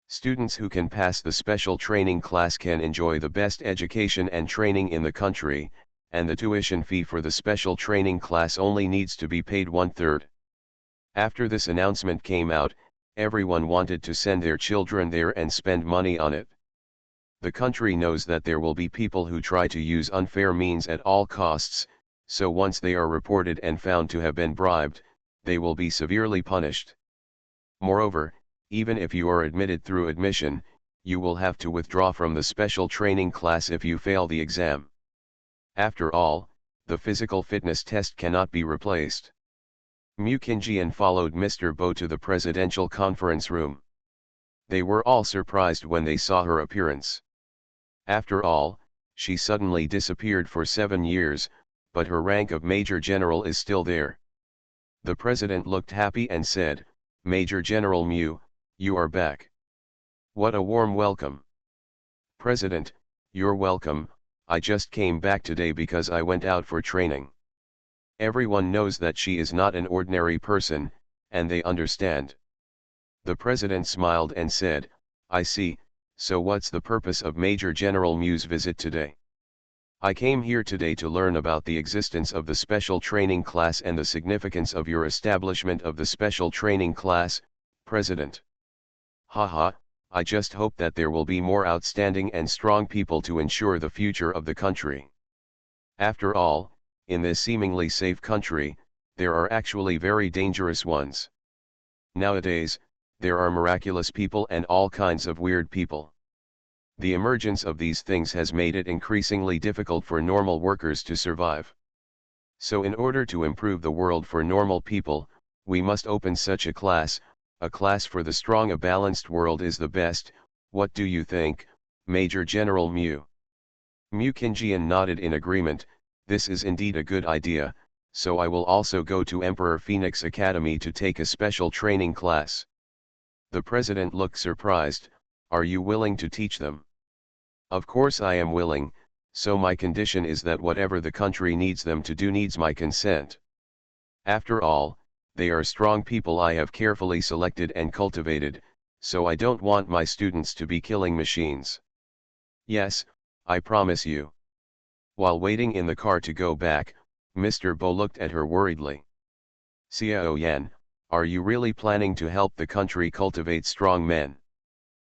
Students who can pass the special training class can enjoy the best education and training in the country, and the tuition fee for the special training class only needs to be paid 1/3. After this announcement came out, everyone wanted to send their children there and spend money on it. The country knows that there will be people who try to use unfair means at all costs, so once they are reported and found to have been bribed, they will be severely punished. Moreover, even if you are admitted through admission, you will have to withdraw from the special training class if you fail the exam. After all, the physical fitness test cannot be replaced. Mu Qingjian followed Mr. Bo to the presidential conference room. They were all surprised when they saw her appearance. After all, she suddenly disappeared for 7 years, but her rank of Major General is still there. The president looked happy and said, "Major General Mu, you are back. What a warm welcome." "President, you're welcome. I just came back today because I went out for training. Everyone knows that she is not an ordinary person, and they understand." The president smiled and said, "I see, so what's the purpose of Major General Mu's visit today?" "I came here today to learn about the existence of the special training class and the significance of your establishment of the special training class, President." "Haha, I just hope that there will be more outstanding and strong people to ensure the future of the country. After all, in this seemingly safe country, there are actually very dangerous ones. Nowadays, there are miraculous people and all kinds of weird people. The emergence of these things has made it increasingly difficult for normal workers to survive. So in order to improve the world for normal people, we must open such a class for the strong. A balanced world is the best. What do you think, Major General Mu?" Mu Qingjian nodded in agreement. "This is indeed a good idea, so I will also go to Emperor Phoenix Academy to take a special training class." The president looked surprised. "Are you willing to teach them?" "Of course I am willing, so my condition is that whatever the country needs them to do needs my consent. After all, they are strong people I have carefully selected and cultivated, so I don't want my students to be killing machines." "Yes, I promise you." While waiting in the car to go back, Mr. Bo looked at her worriedly. "Xiao Yan, are you really planning to help the country cultivate strong men?"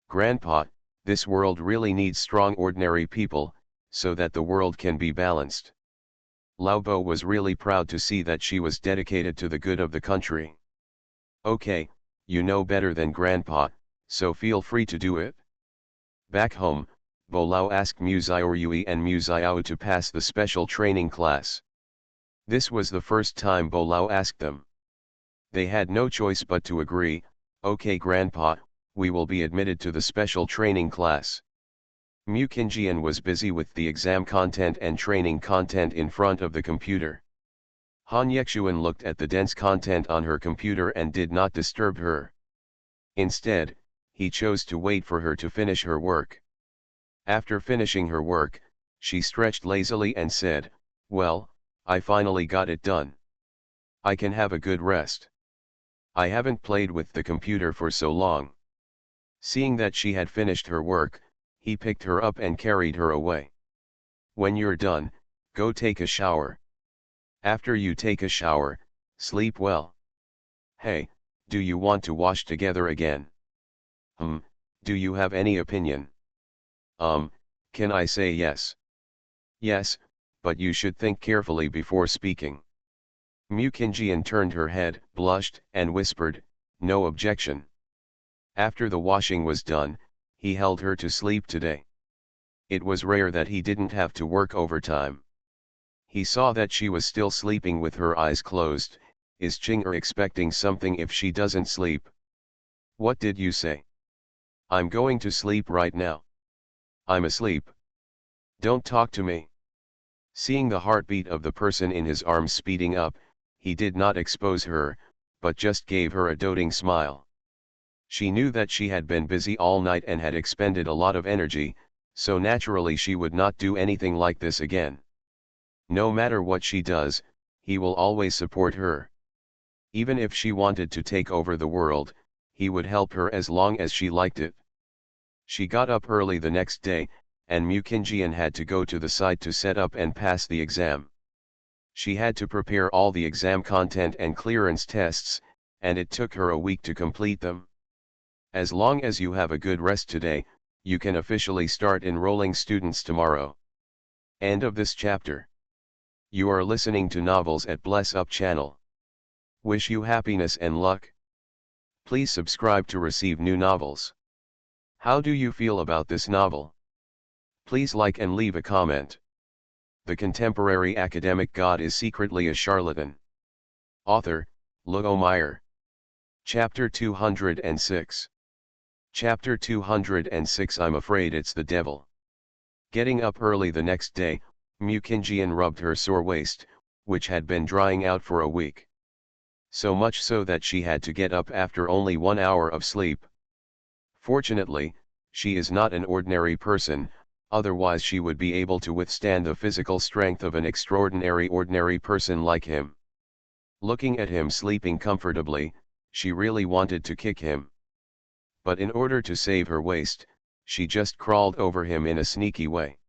"Grandpa, this world really needs strong ordinary people, so that the world can be balanced." Lao Bo was really proud to see that she was dedicated to the good of the country. "Okay, you know better than Grandpa, so feel free to do it." Back home, Bo Lao asked Mu Xiaoyui and Mu Xiao to pass the special training class. This was the first time Bo Lao asked them. They had no choice but to agree. "Okay Grandpa, we will be admitted to the special training class." Mu Qingjian was busy with the exam content and training content in front of the computer. Han Yexuan looked at the dense content on her computer and did not disturb her. Instead, he chose to wait for her to finish her work. After finishing her work, she stretched lazily and said, "Well, I finally got it done. I can have a good rest. I haven't played with the computer for so long." Seeing that she had finished her work, he picked her up and carried her away. "When you're done, go take a shower. After you take a shower, sleep well. Hey, do you want to wash together again? Do you have any opinion? Can I say yes?" "Yes, but you should think carefully before speaking." Mu Qingjian turned her head, blushed, and whispered, "No objection." After the washing was done, he held her to sleep today. It was rare that he didn't have to work overtime. He saw that she was still sleeping with her eyes closed. Is Ching-er expecting something if she doesn't sleep? "What did you say?" "I'm going to sleep right now." "I'm asleep. Don't talk to me." Seeing the heartbeat of the person in his arms speeding up, he did not expose her, but just gave her a doting smile. She knew that she had been busy all night and had expended a lot of energy, so naturally she would not do anything like this again. No matter what she does, he will always support her. Even if she wanted to take over the world, he would help her as long as she liked it. She got up early the next day, and Mu Qingjian had to go to the site to set up and pass the exam. She had to prepare all the exam content and clearance tests, and it took her a week to complete them. As long as you have a good rest today, you can officially start enrolling students tomorrow. End of this chapter. You are listening to Novels at Bless Up channel. Wish you happiness and luck. Please subscribe to receive new novels. How do you feel about this novel? Please like and leave a comment. The contemporary academic god is secretly a charlatan. Author, Meyer. Chapter 206. Chapter 206. I'm afraid it's the devil. Getting up early the next day, Mukinjian rubbed her sore waist, which had been drying out for a week. So much so that she had to get up after only 1 hour of sleep. Fortunately, she is not an ordinary person, otherwise she would be able to withstand the physical strength of an extraordinary ordinary person like him. Looking at him sleeping comfortably, she really wanted to kick him. But in order to save her waist, she just crawled over him in a sneaky way.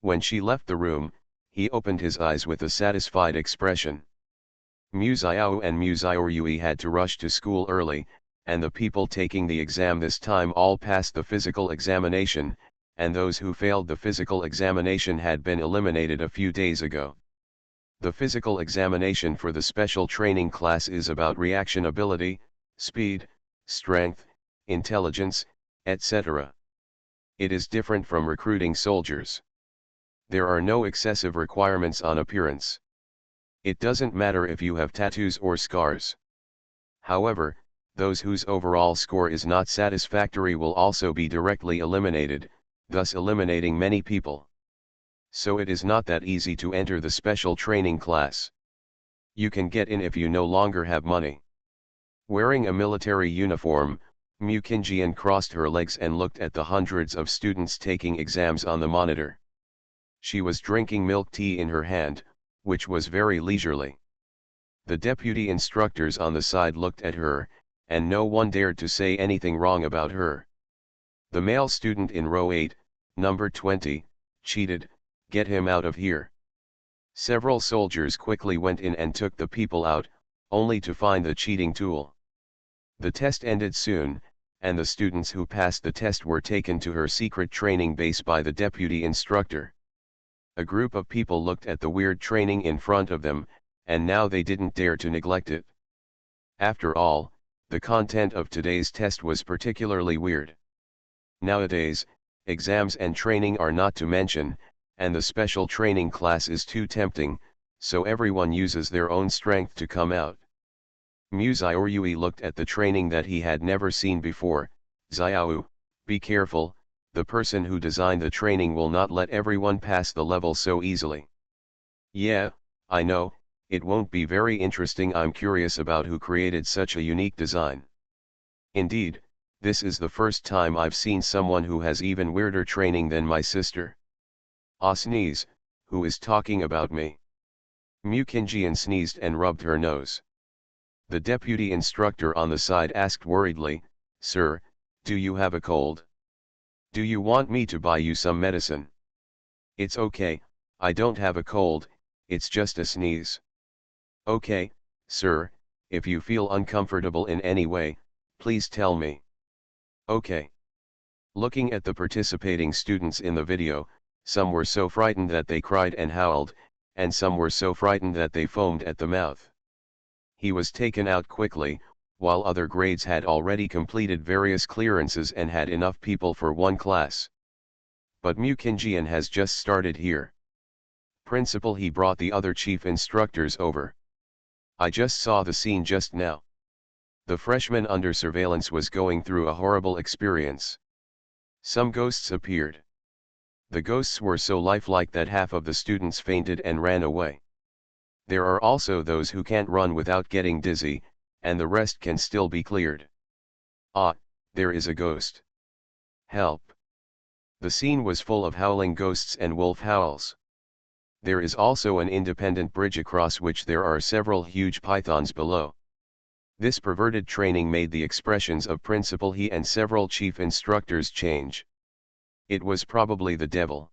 When she left the room, he opened his eyes with a satisfied expression. Muziao and Muziorui had to rush to school early, and the people taking the exam this time all passed the physical examination, and those who failed the physical examination had been eliminated a few days ago. The physical examination for the special training class is about reaction ability, speed, strength, intelligence, etc. It is different from recruiting soldiers. There are no excessive requirements on appearance. It doesn't matter if you have tattoos or scars. However, those whose overall score is not satisfactory will also be directly eliminated, thus eliminating many people. So it is not that easy to enter the special training class. You can get in if you no longer have money. Wearing a military uniform, Mukinjian crossed her legs and looked at the hundreds of students taking exams on the monitor. She was drinking milk tea in her hand, which was very leisurely. The deputy instructors on the side looked at her, and no one dared to say anything wrong about her. The male student in row 8, number 20, cheated, get him out of here. Several soldiers quickly went in and took the people out, only to find the cheating tool. The test ended soon, and the students who passed the test were taken to her secret training base by the deputy instructor. A group of people looked at the weird training in front of them, and now they didn't dare to neglect it. After all, the content of today's test was particularly weird. Nowadays, exams and training are not to mention, and the special training class is too tempting, so everyone uses their own strength to come out. Muziorui looked at the training that he had never seen before. Xiao, be careful, the person who designed the training will not let everyone pass the level so easily. Yeah, I know, it won't be very interesting. I'm curious about who created such a unique design. Indeed, this is the first time I've seen someone who has even weirder training than my sister. Ah, sneeze, who is talking about me? Mukinjian sneezed and rubbed her nose. The deputy instructor on the side asked worriedly, Sir, do you have a cold? Do you want me to buy you some medicine? It's okay, I don't have a cold, it's just a sneeze. Okay, sir, if you feel uncomfortable in any way, please tell me. Okay. Looking at the participating students in the video, some were so frightened that they cried and howled, and some were so frightened that they foamed at the mouth. He was taken out quickly, while other grades had already completed various clearances and had enough people for one class. But Mukinjian has just started here. Principal, he brought the other chief instructors over. I just saw the scene just now. The freshman under surveillance was going through a horrible experience. Some ghosts appeared. The ghosts were so lifelike that half of the students fainted and ran away. There are also those who can't run without getting dizzy, and the rest can still be cleared. Ah, there is a ghost. Help! The scene was full of howling ghosts and wolf howls. There is also an independent bridge across which there are several huge pythons below. This perverted training made the expressions of Principal He and several chief instructors change. It was probably the devil.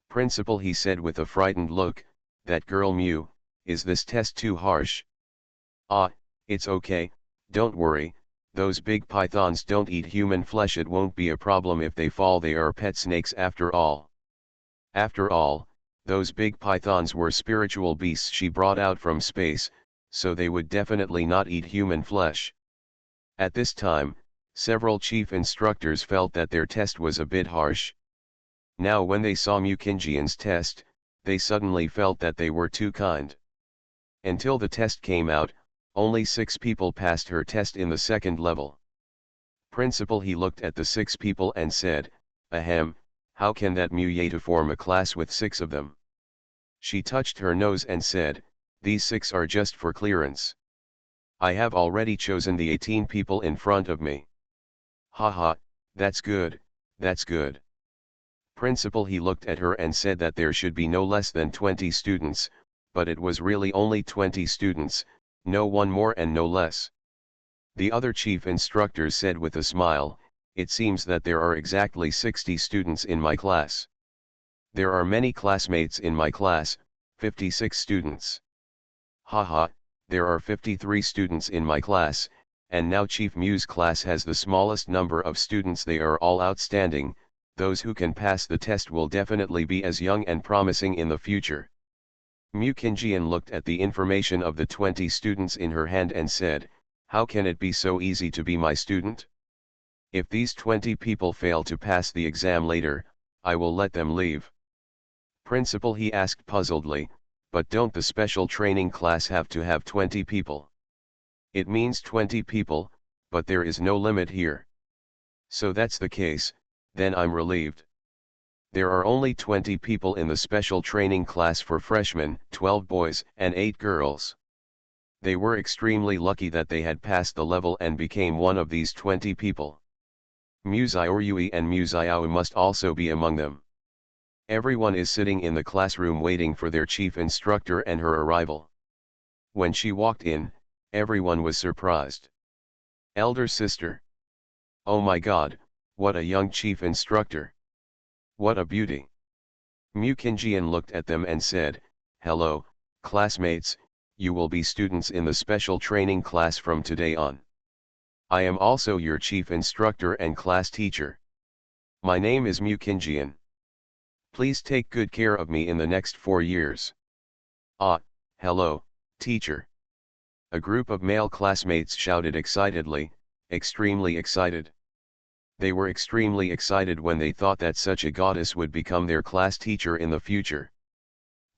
Principal He said with a frightened look, that girl Mew, is this test too harsh? Ah, it's okay, don't worry, those big pythons don't eat human flesh. It won't be a problem if they fall, they are pet snakes after all. After all, those big pythons were spiritual beasts she brought out from space, so they would definitely not eat human flesh. At this time, several chief instructors felt that their test was a bit harsh. Now when they saw Mukinjian's test, they suddenly felt that they were too kind. Until the test came out, Only 6 people passed her test in the second level. Principal, he looked at the 6 people and said, ahem, how can that Muyeta form a class with 6 of them? She touched her nose and said, these 6 are just for clearance. I have already chosen the 18 people in front of me. Haha, that's good, that's good. Principal, he looked at her and said that there should be no less than 20 students, but it was really only 20 students, no one more and no less. The other chief instructors said with a smile, it seems that there are exactly 60 students in my class. There are many classmates in my class, 56 students. Haha, there are 53 students in my class, and now Chief Mu's class has the smallest number of students. They are all outstanding. Those who can pass the test will definitely be as young and promising in the future. Mu Kinjian looked at the information of the 20 students in her hand and said, how can it be so easy to be my student? If these 20 people fail to pass the exam later, I will let them leave. Principal, he asked puzzledly, but don't the special training class have to have 20 people? It means 20 people, but there is no limit here. So that's the case, then I'm relieved. There are only 20 people in the special training class for freshmen, 12 boys and 8 girls. They were extremely lucky that they had passed the level and became one of these 20 people. Mu Xiaoyue and Mu Xiao must also be among them. Everyone is sitting in the classroom waiting for their chief instructor and her arrival. When she walked in, everyone was surprised. Elder sister. Oh my God, what a young chief instructor. What a beauty. Mu Kinjian looked at them and said, hello, classmates, you will be students in the special training class from today on. I am also your chief instructor and class teacher. My name is Mu Kinjian. Please take good care of me in the next 4 years. Ah, hello, teacher. A group of male classmates shouted excitedly, extremely excited. They were extremely excited when they thought that such a goddess would become their class teacher in the future.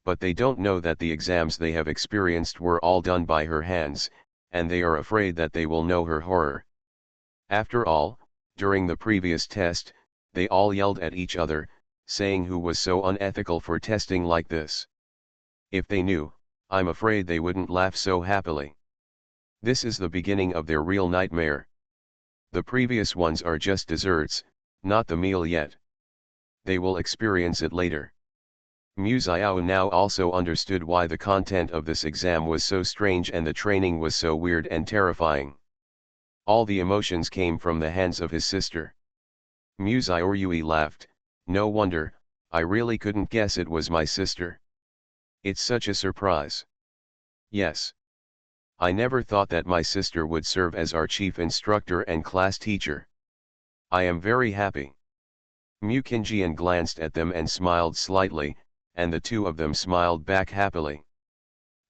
But they don't know that the exams they have experienced were all done by her hands, and they are afraid that they will know her horror. After all, during the previous test, they all yelled at each other, saying who was so unethical for testing like this. If they knew, I'm afraid they wouldn't laugh so happily. This is the beginning of their real nightmare. The previous ones are just desserts, not the meal yet. They will experience it later. Mu Xiao now also understood why the content of this exam was so strange and the training was so weird and terrifying. All the emotions came from the hands of his sister. Mu Xiaoyue laughed, no wonder, I really couldn't guess it was my sister. It's such a surprise. Yes. I never thought that my sister would serve as our chief instructor and class teacher. I am very happy. Mu Kinjian glanced at them and smiled slightly, and the two of them smiled back happily.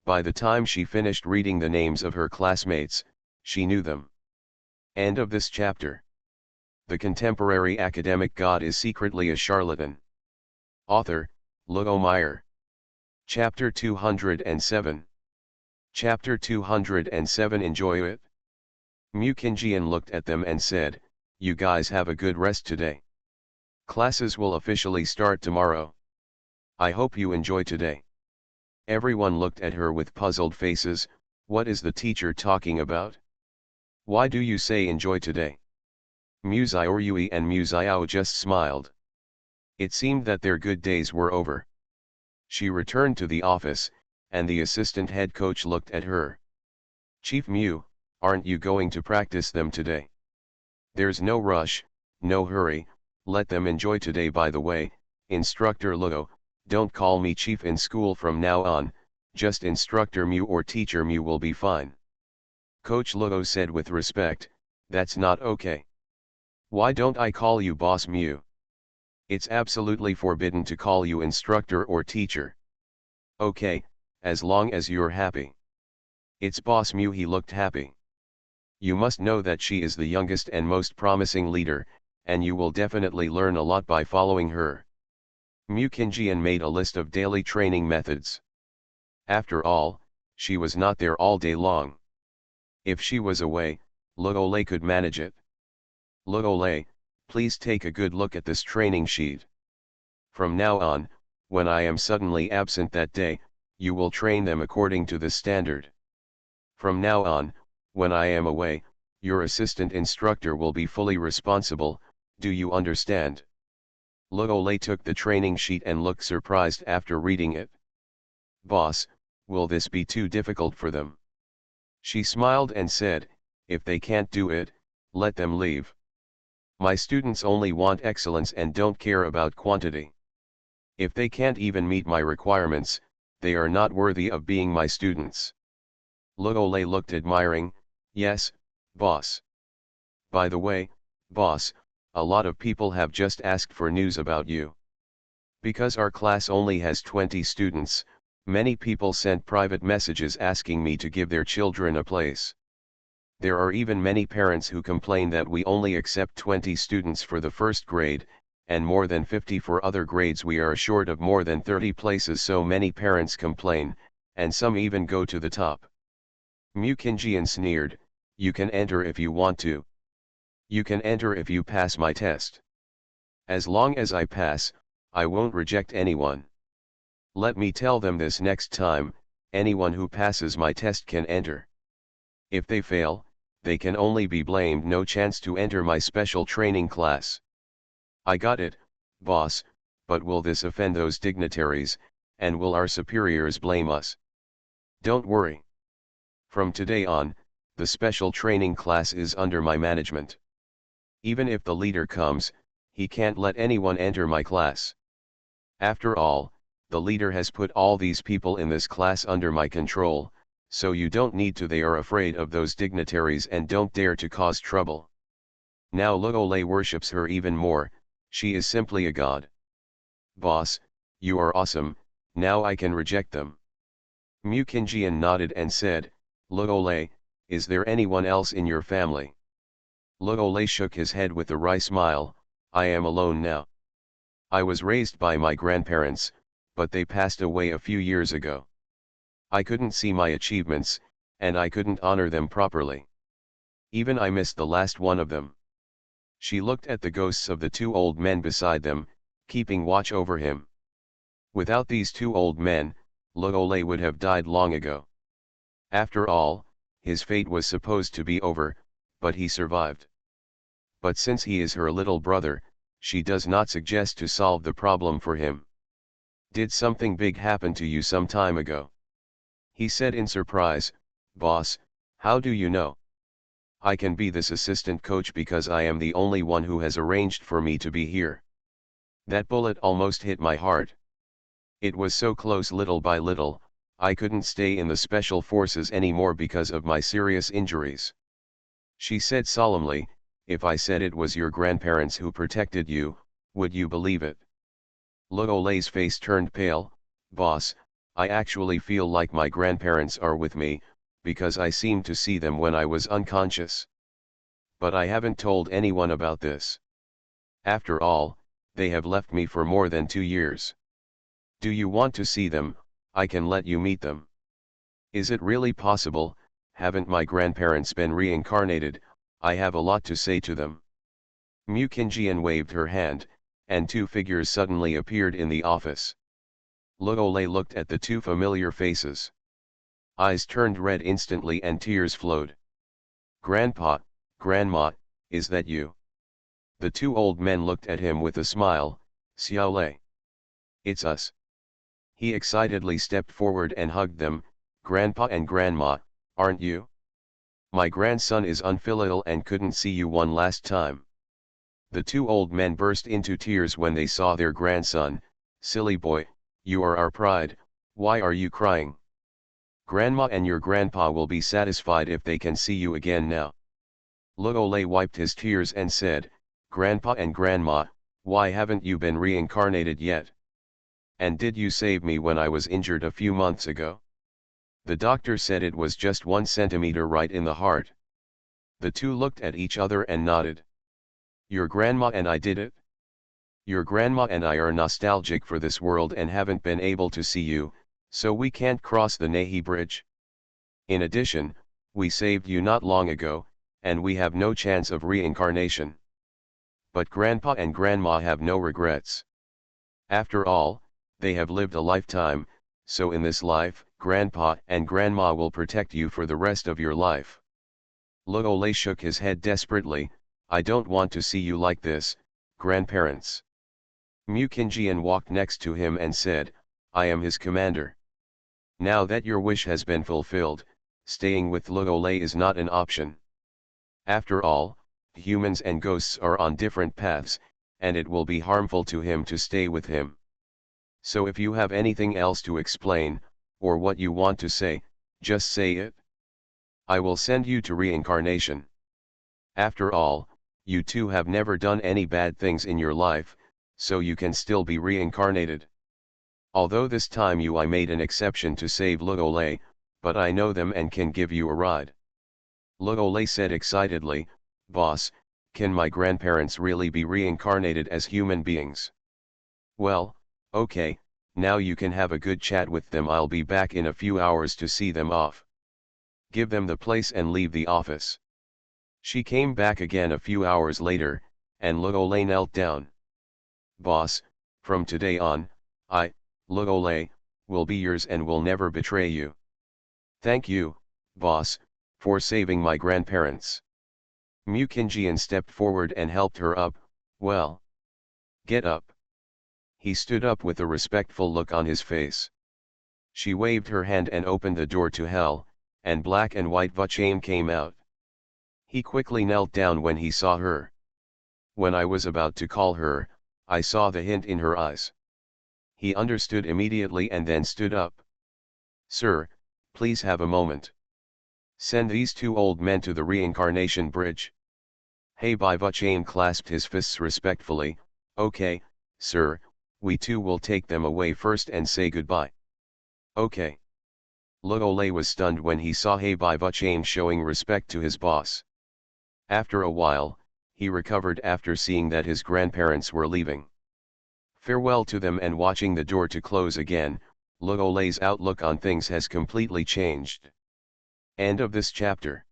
By the time she finished reading the names of her classmates, she knew them. End of this chapter. The contemporary academic god is secretly a charlatan. Author, Luo Meyer. Chapter 207. Chapter 207. Enjoy it. Mu Kinjian looked at them and said, you guys have a good rest today. Classes will officially start tomorrow. I hope you enjoy today. Everyone looked at her with puzzled faces. What is the teacher talking about? Why do you say enjoy today? Mu Xiaoyue and Mu Xiao just smiled. It seemed that their good days were over. She returned to the office, and the assistant head coach looked at her. Chief Mu, aren't you going to practice them today? There's no rush, no hurry, let them enjoy today. By the way, Instructor Luo, don't call me chief in school from now on, just Instructor Mu or Teacher Mu will be fine. Coach Luo said with respect, that's not okay. Why don't I call you Boss Mu? It's absolutely forbidden to call you instructor or teacher. Okay, as long as you're happy. It's Boss Mu. He looked happy. You must know that she is the youngest and most promising leader, and you will definitely learn a lot by following her. Mu Kinjian made a list of daily training methods. After all, she was not there all day long. If she was away, Logole could manage it. Logole, please take a good look at this training sheet. From now on, when I am suddenly absent that day, you will train them according to this standard. From now on, when I am away, your assistant instructor will be fully responsible, do you understand? Logole took the training sheet and looked surprised after reading it. Boss, will this be too difficult for them? She smiled and said, if they can't do it, let them leave. My students only want excellence and don't care about quantity. If they can't even meet my requirements, they are not worthy of being my students. Logole looked admiring, yes, boss. By the way, boss, a lot of people have just asked for news about you. Because our class only has 20 students, many people sent private messages asking me to give their children a place. There are even many parents who complain that we only accept 20 students for the first grade, and more than 50 for other grades. We are short of more than 30 places, so many parents complain, and some even go to the top. Mukinjian sneered, you can enter if you want to. You can enter if you pass my test. As long as I pass, I won't reject anyone. Let me tell them this next time, anyone who passes my test can enter. If they fail, they can only be blamed. No chance to enter my special training class. I got it, boss, but will this offend those dignitaries, and will our superiors blame us? Don't worry. From today on, the special training class is under my management. Even if the leader comes, he can't let anyone enter my class. After all, the leader has put all these people in this class under my control, so you don't need to. They are afraid of those dignitaries and don't dare to cause trouble. Now Logole worships her even more, she is simply a god. Boss, you are awesome, now I can reject them. Mukinjian nodded and said, Logole, is there anyone else in your family? Logole shook his head with a wry smile, I am alone now. I was raised by my grandparents, but they passed away a few years ago. I couldn't see my achievements, and I couldn't honor them properly. Even I missed the last one of them. She looked at the ghosts of the two old men beside them, keeping watch over him. Without these two old men, Logole would have died long ago. After all, his fate was supposed to be over, but he survived. But since he is her little brother, she does not suggest to solve the problem for him. Did something big happen to you some time ago? He said in surprise, Boss, how do you know? I can be this assistant coach because I am the only one who has arranged for me to be here. That bullet almost hit my heart. It was so close. Little by little, I couldn't stay in the special forces anymore because of my serious injuries. She said solemnly, if I said it was your grandparents who protected you, would you believe it? Logole's face turned pale, Boss, I actually feel like my grandparents are with me, because I seemed to see them when I was unconscious. But I haven't told anyone about this. After all, they have left me for more than 2 years. Do you want to see them? I can let you meet them. Is it really possible? Haven't my grandparents been reincarnated? I have a lot to say to them. Mukinjian waved her hand, and 2 figures suddenly appeared in the office. Logole looked at the 2 familiar faces. Eyes turned red instantly and tears flowed. Grandpa, Grandma, is that you? The 2 old men looked at him with a smile, Xiaolei. It's us. He excitedly stepped forward and hugged them, Grandpa and Grandma, aren't you? My grandson is unfilial and couldn't see you one last time. The 2 old men burst into tears when they saw their grandson, silly boy, you are our pride, why are you crying? Grandma and your grandpa will be satisfied if they can see you again now. Logole wiped his tears and said, Grandpa and Grandma, why haven't you been reincarnated yet? And did you save me when I was injured a few months ago? The doctor said it was just 1 centimeter right in the heart. The 2 looked at each other and nodded. Your grandma and I did it? Your grandma and I are nostalgic for this world and haven't been able to see you, so we can't cross the Nahi Bridge. In addition, We saved you not long ago, and we have no chance of reincarnation. But Grandpa and Grandma have no regrets. After all, they have lived a lifetime, so in this life, Grandpa and Grandma will protect you for the rest of your life. Logole shook his head desperately. I don't want to see you like this, grandparents. Mukinjian walked next to him and said, I am his commander. Now that your wish has been fulfilled, staying with Logole is not an option. After all, humans and ghosts are on different paths, and it will be harmful to him to stay with him. So if you have anything else to explain, or what you want to say, just say it. I will send you to reincarnation. After all, you two have never done any bad things in your life, so you can still be reincarnated. Although this time I made an exception to save Logole, but I know them and can give you a ride. Logole said excitedly, Boss, can my grandparents really be reincarnated as human beings? Well, okay, now you can have a good chat with them. I'll be back in a few hours to see them off. Give them the place and leave the office. She came back again a few hours later, and Logole knelt down. Boss, from today on, I, Logole, will be yours and will never betray you. Thank you, boss, for saving my grandparents. Mukinjian stepped forward and helped her up. Well, get up. He stood up with a respectful look on his face. She waved her hand and opened the door to hell, and Black and White Vuchain came out. He quickly knelt down when he saw her. When I was about to call her, I saw the hint in her eyes. He understood immediately and then stood up. Sir, please have a moment. Send these two old men to the reincarnation bridge. Hey Bai Vuchain clasped his fists respectfully. Okay, sir, we two will take them away first and say goodbye. Okay. Logole was stunned when he saw Hey Bai Vuchain showing respect to his boss. After a while, he recovered after seeing that his grandparents were leaving. Farewell to them and watching the door to close again, Logole's outlook on things has completely changed. End of this chapter.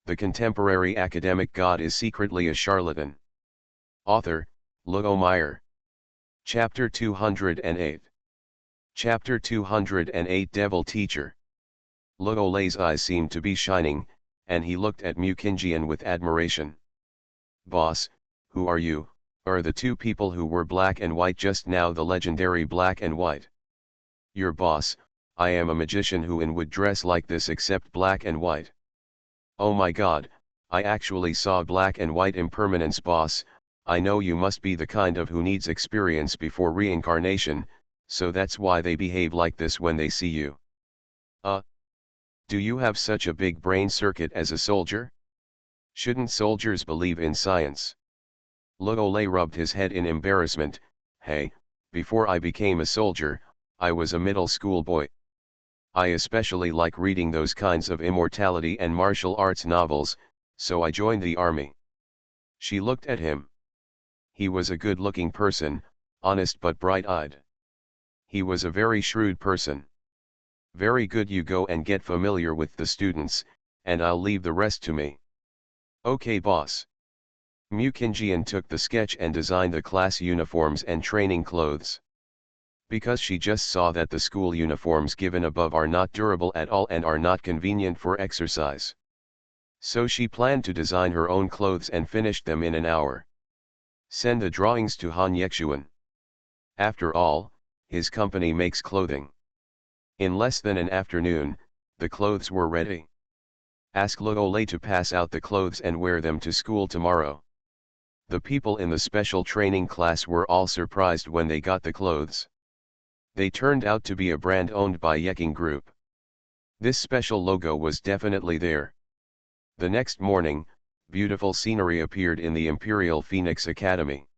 The contemporary academic god is secretly a charlatan. Author, Logo Meyer. Chapter 208. Chapter 208 Devil Teacher. Logole's eyes seemed to be shining, and he looked at Mukinjian with admiration. Boss, who are you? Are the two people who were black and white just now the legendary Black and White? Your boss, I am a magician who would dress like this except black and white. Oh my god, I actually saw black and white impermanence. Boss, I know you must be the kind of who needs experience before reincarnation, so that's why they behave like this when they see you. Do you have such a big brain circuit as a soldier? Shouldn't soldiers believe in science? Logole rubbed his head in embarrassment. Hey, before I became a soldier, I was a middle school boy. I especially like reading those kinds of immortality and martial arts novels, so I joined the army. She looked at him. He was a good-looking person, honest but bright-eyed. He was a very shrewd person. Very good, you go and get familiar with the students, and I'll leave the rest to me. Okay boss. Mukinjian took the sketch and designed the class uniforms and training clothes. Because she just saw that the school uniforms given above are not durable at all and are not convenient for exercise. So she planned to design her own clothes and finished them in an hour. Send the drawings to Han Yexuan. After all, his company makes clothing. In less than an afternoon, the clothes were ready. Ask Logole to pass out the clothes and wear them to school tomorrow. The people in the special training class were all surprised when they got the clothes. They turned out to be a brand owned by Yeking Group. This special logo was definitely there. The next morning, beautiful scenery appeared in the Imperial Phoenix Academy.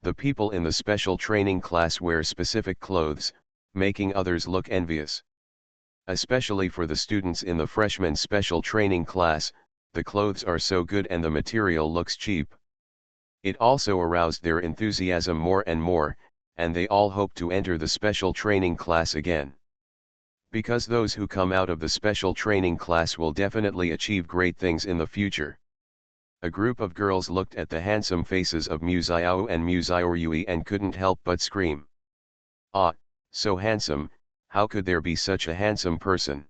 The people in the special training class wear specific clothes, making others look envious. Especially for the students in the freshman special training class, the clothes are so good and the material looks cheap. It also aroused their enthusiasm more and more, and they all hoped to enter the special training class again. Because those who come out of the special training class will definitely achieve great things in the future. A group of girls looked at the handsome faces of Mu Xiao and Mu Xiaoyui and couldn't help but scream. Ah, so handsome, how could there be such a handsome person?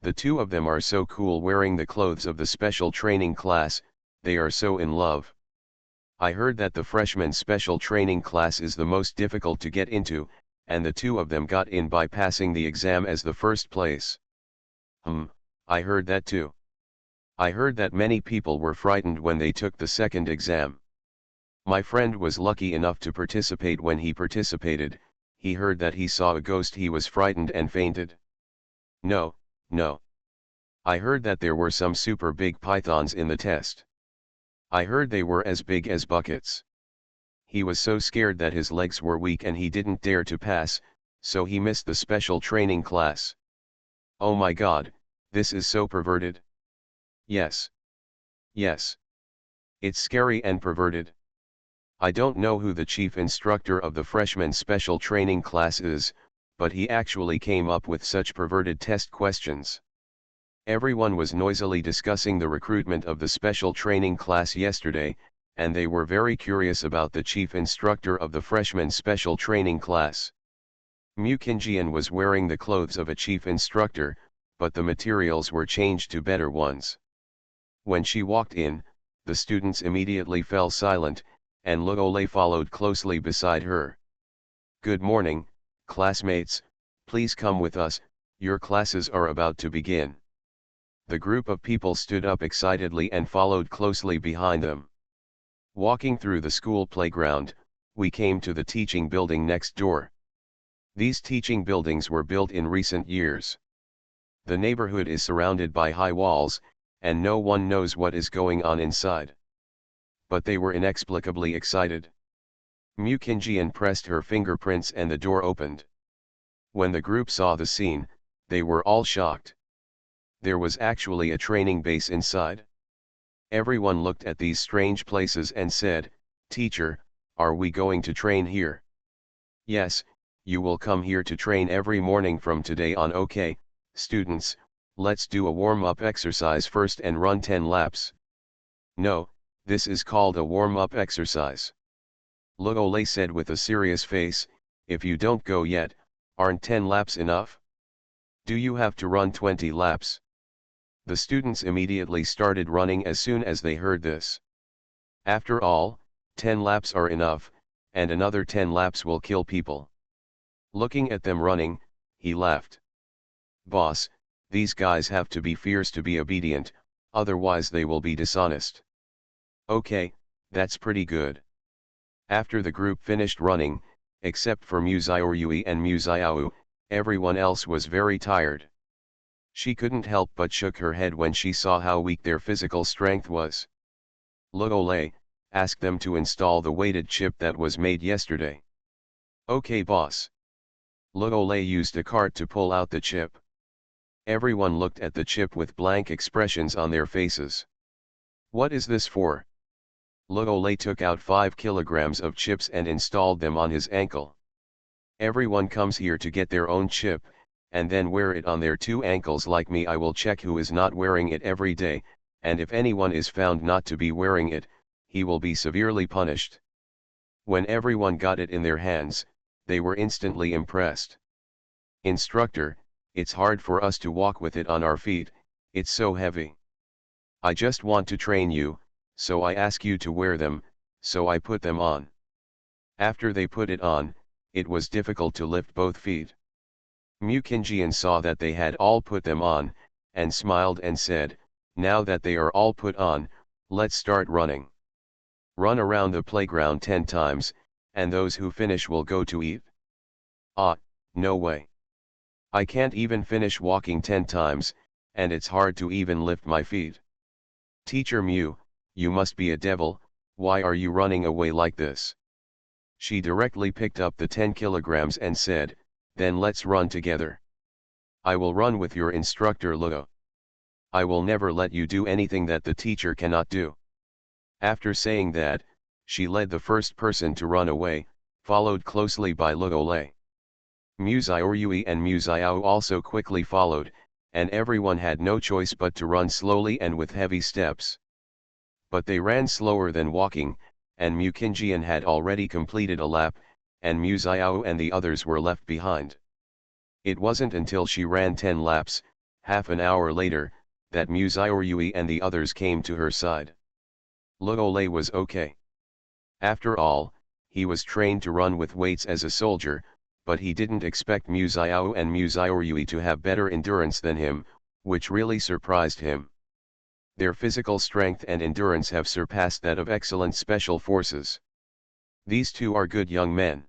The two of them are so cool wearing the clothes of the special training class, they are so in love. I heard that the freshman special training class is the most difficult to get into, and the two of them got in by passing the exam as the first place. I heard that too. I heard that many people were frightened when they took the second exam. My friend was lucky enough to participate. When he participated, he heard that he saw a ghost. He was frightened and fainted. No. I heard that there were some super big pythons in the test. I heard they were as big as buckets. He was so scared that his legs were weak and he didn't dare to pass, so he missed the special training class. Oh my God, this is so perverted. Yes. It's scary and perverted. I don't know who the chief instructor of the freshman special training class is, but he actually came up with such perverted test questions. Everyone was noisily discussing the recruitment of the special training class yesterday, and they were very curious about the chief instructor of the freshman special training class. Mu Qingjian was wearing the clothes of a chief instructor, but the materials were changed to better ones. When she walked in, the students immediately fell silent, and Luolei followed closely beside her. Good morning, classmates, please come with us, your classes are about to begin. The group of people stood up excitedly and followed closely behind them. Walking through the school playground, we came to the teaching building next door. These teaching buildings were built in recent years. The neighborhood is surrounded by high walls, and no one knows what is going on inside. But they were inexplicably excited. Mu Qingjian pressed her fingerprints and the door opened. When the group saw the scene, they were all shocked. There was actually a training base inside. Everyone looked at these strange places and said, "Teacher, are we going to train here?" "Yes, you will come here to train every morning from today on." "Okay, students, let's do a warm-up exercise first and run 10 laps. "No, this is called a warm-up exercise," Luolei said with a serious face. "If you don't go yet, aren't 10 laps enough? Do you have to run 20 laps? The students immediately started running as soon as they heard this. After all, 10 laps are enough, and another 10 laps will kill people. Looking at them running, he laughed. "Boss, these guys have to be fierce to be obedient, otherwise they will be dishonest." "Okay, that's pretty good." After the group finished running, except for Mu Xiaoyui and Mu Xiao, everyone else was very tired. She couldn't help but shook her head when she saw how weak their physical strength was. Luolei, ask them to install the weighted chip that was made yesterday. "Okay, boss." Luolei used a cart to pull out the chip. Everyone looked at the chip with blank expressions on their faces. "What is this for?" Luolei took out 5 kilograms of chips and installed them on his ankle. "Everyone comes here to get their own chip, and then wear it on their 2 ankles like me. I will check who is not wearing it every day, and if anyone is found not to be wearing it, he will be severely punished." When everyone got it in their hands, they were instantly impressed. "Instructor, it's hard for us to walk with it on our feet, it's so heavy. I just want to train you, so I ask you to wear them," so I put them on. After they put it on, it was difficult to lift both feet. Mu Qingjian saw that they had all put them on, and smiled and said, "Now that they are all put on, let's start running. Run around the playground 10 times, and those who finish will go to eat." "Ah, no way. I can't even finish walking 10 times, and it's hard to even lift my feet." "Teacher Mu, you must be a devil, why are you running away like this?" She directly picked up the 10 kilograms and said, "Then let's run together. I will run with your instructor Luo. I will never let you do anything that the teacher cannot do." After saying that, she led the first person to run away, followed closely by Luolei. Mu Xiaoyue and Mu Xiao also quickly followed, and everyone had no choice but to run slowly and with heavy steps. But they ran slower than walking, and Mu Qingjian had already completed a lap, and Mu Xiao and the others were left behind. It wasn't until she ran 10 laps, half an hour later, that Mu Xiaoyue and the others came to her side. Luo Lei was okay. After all, he was trained to run with weights as a soldier, but he didn't expect Mu Xiao and Mu Xiaoyue to have better endurance than him, which really surprised him. Their physical strength and endurance have surpassed that of excellent special forces. These two are good young men.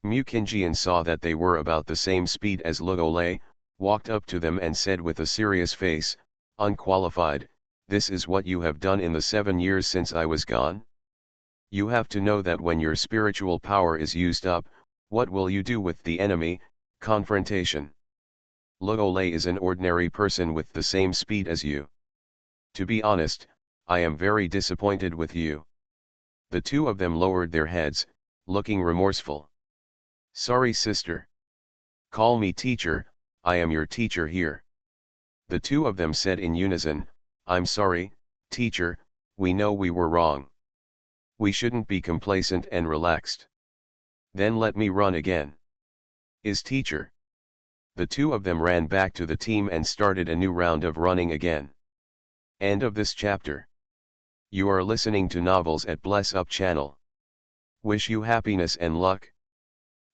Mu Qingjian saw that they were about the same speed as Luo Lei, walked up to them and said with a serious face, "Unqualified, this is what you have done in the 7 years since I was gone? You have to know that when your spiritual power is used up, what will you do with the enemy? Confrontation. Luo Lei is an ordinary person with the same speed as you. To be honest, I am very disappointed with you." The two of them lowered their heads, looking remorseful. "Sorry sister. Call me teacher, I am your teacher here." The two of them said in unison, "I'm sorry, teacher, we know we were wrong. We shouldn't be complacent and relaxed." "Then let me run again." "Is teacher." The two of them ran back to the team and started a new round of running again. End of this chapter. You are listening to Novels at Bless Up channel. Wish you happiness and luck.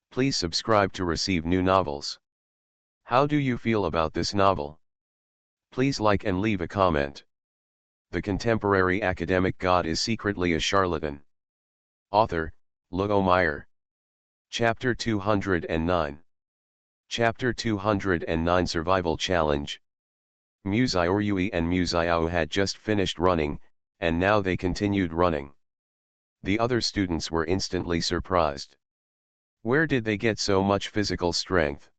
Please subscribe to receive new novels. How do you feel about this novel? Please like and leave a comment. The contemporary academic god is secretly a charlatan. Author, Luo Meyer. Chapter 209. Chapter 209 Survival Challenge. Mu Xiaoyue and Mu Xiao had just finished running, and now they continued running. The other students were instantly surprised. Where did they get so much physical strength?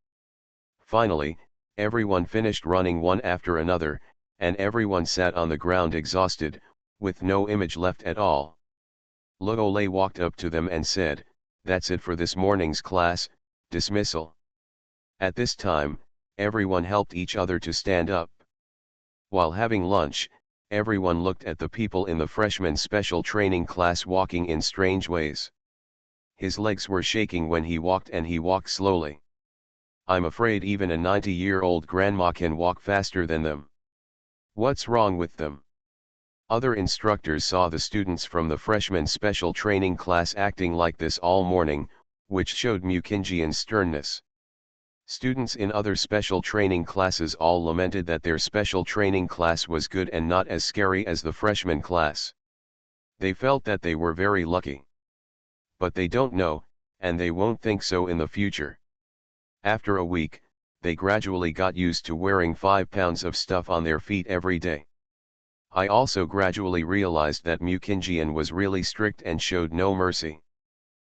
Finally, everyone finished running one after another, and everyone sat on the ground exhausted, with no image left at all. Luo Lei walked up to them and said, "That's it for this morning's class, dismissal." At this time, everyone helped each other to stand up. While having lunch, everyone looked at the people in the freshman special training class walking in strange ways. His legs were shaking when he walked, and he walked slowly. "I'm afraid even a 90-year-old grandma can walk faster than them. What's wrong with them?" Other instructors saw the students from the freshman special training class acting like this all morning, which showed Mu Qingjian's sternness. Students in other special training classes all lamented that their special training class was good and not as scary as the freshman class. They felt that they were very lucky. But they don't know, and they won't think so in the future. After a week, they gradually got used to wearing 5 pounds of stuff on their feet every day. I also gradually realized that Mu Qingjian was really strict and showed no mercy.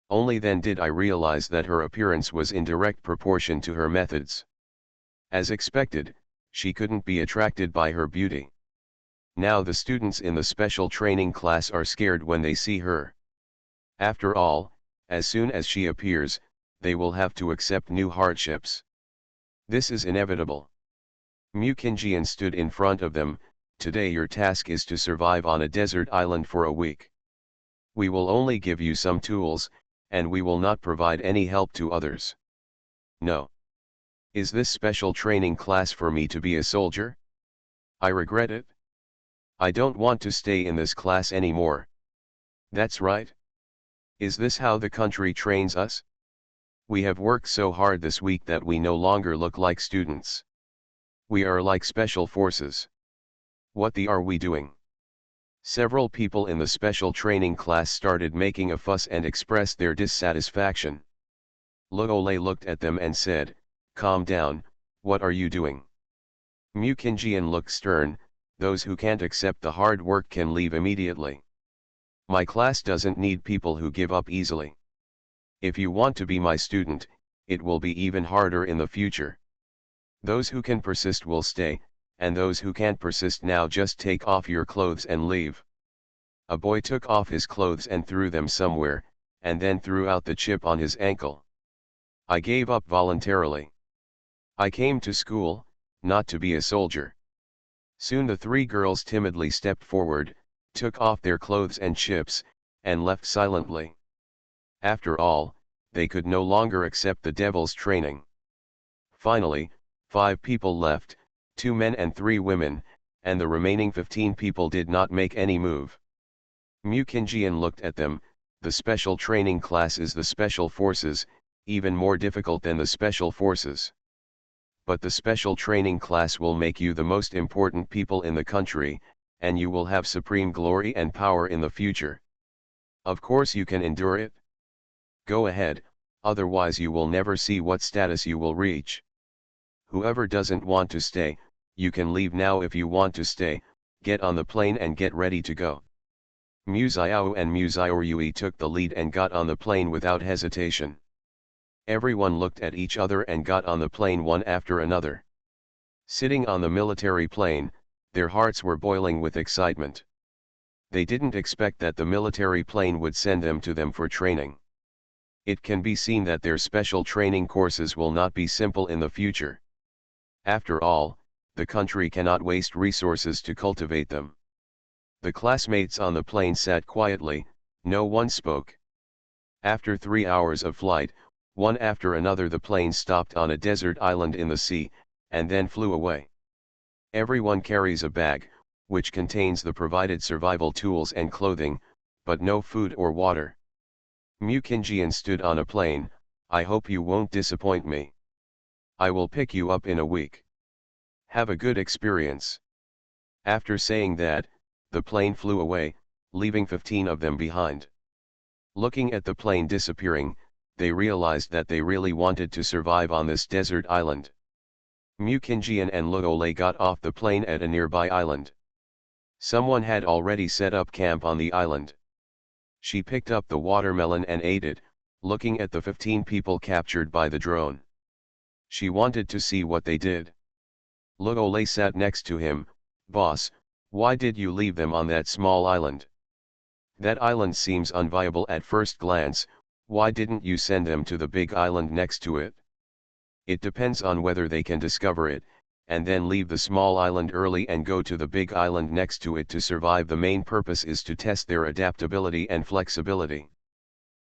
Only then did I realize that her appearance was in direct proportion to her methods. As expected, she couldn't be attracted by her beauty. Now the students in the special training class are scared when they see her. After all, as soon as she appears, they will have to accept new hardships. This is inevitable. Mu Qingjian stood in front of them. "Today your task is to survive on a desert island for a week. We will only give you some tools, and we will not provide any help to others." "No. Is this special training class for me to be a soldier? I regret it. I don't want to stay in this class anymore." "That's right. Is this how the country trains us? We have worked so hard this week that we no longer look like students. We are like special forces. What are we doing?" Several people in the special training class started making a fuss and expressed their dissatisfaction. Luo Lei looked at them and said, "Calm down, what are you doing?" Mu Qingjian looked stern. "Those who can't accept the hard work can leave immediately. My class doesn't need people who give up easily. If you want to be my student, it will be even harder in the future. Those who can persist will stay, and those who can't persist now just take off your clothes and leave." A boy took off his clothes and threw them somewhere, and then threw out the chip on his ankle. I gave up voluntarily. I came to school, not to be a soldier. Soon the three girls timidly stepped forward, took off their clothes and chips, and left silently. After all, they could no longer accept the devil's training. Finally, 5 people left, 2 men and 3 women, and the remaining 15 people did not make any move. Mukinjian looked at them. The special training class is the special forces, even more difficult than the special forces. But the special training class will make you the most important people in the country, and you will have supreme glory and power in the future. Of course you can endure it. Go ahead, otherwise you will never see what status you will reach. Whoever doesn't want to stay, you can leave now. If you want to stay, get on the plane and get ready to go. Mu Xiao and Mu Xiaoyui took the lead and got on the plane without hesitation. Everyone looked at each other and got on the plane one after another. Sitting on the military plane, their hearts were boiling with excitement. They didn't expect that the military plane would send them to them for training. It can be seen that their special training courses will not be simple in the future. After all, the country cannot waste resources to cultivate them. The classmates on the plane sat quietly, no one spoke. After 3 hours of flight, one after another the plane stopped on a desert island in the sea, and then flew away. Everyone carries a bag, which contains the provided survival tools and clothing, but no food or water. Mukinjian stood on a plane. I hope you won't disappoint me. I will pick you up in a week. Have a good experience. After saying that, the plane flew away, leaving 15 of them behind. Looking at the plane disappearing, they realized that they really wanted to survive on this desert island. Mukinjian and Luole got off the plane at a nearby island. Someone had already set up camp on the island. She picked up the watermelon and ate it, looking at the 15 people captured by the drone. She wanted to see what they did. Luole sat next to him. Boss, why did you leave them on that small island? That island seems unviable at first glance. Why didn't you send them to the big island next to it? It depends on whether they can discover it, and then leave the small island early and go to the big island next to it to survive. The main purpose is to test their adaptability and flexibility.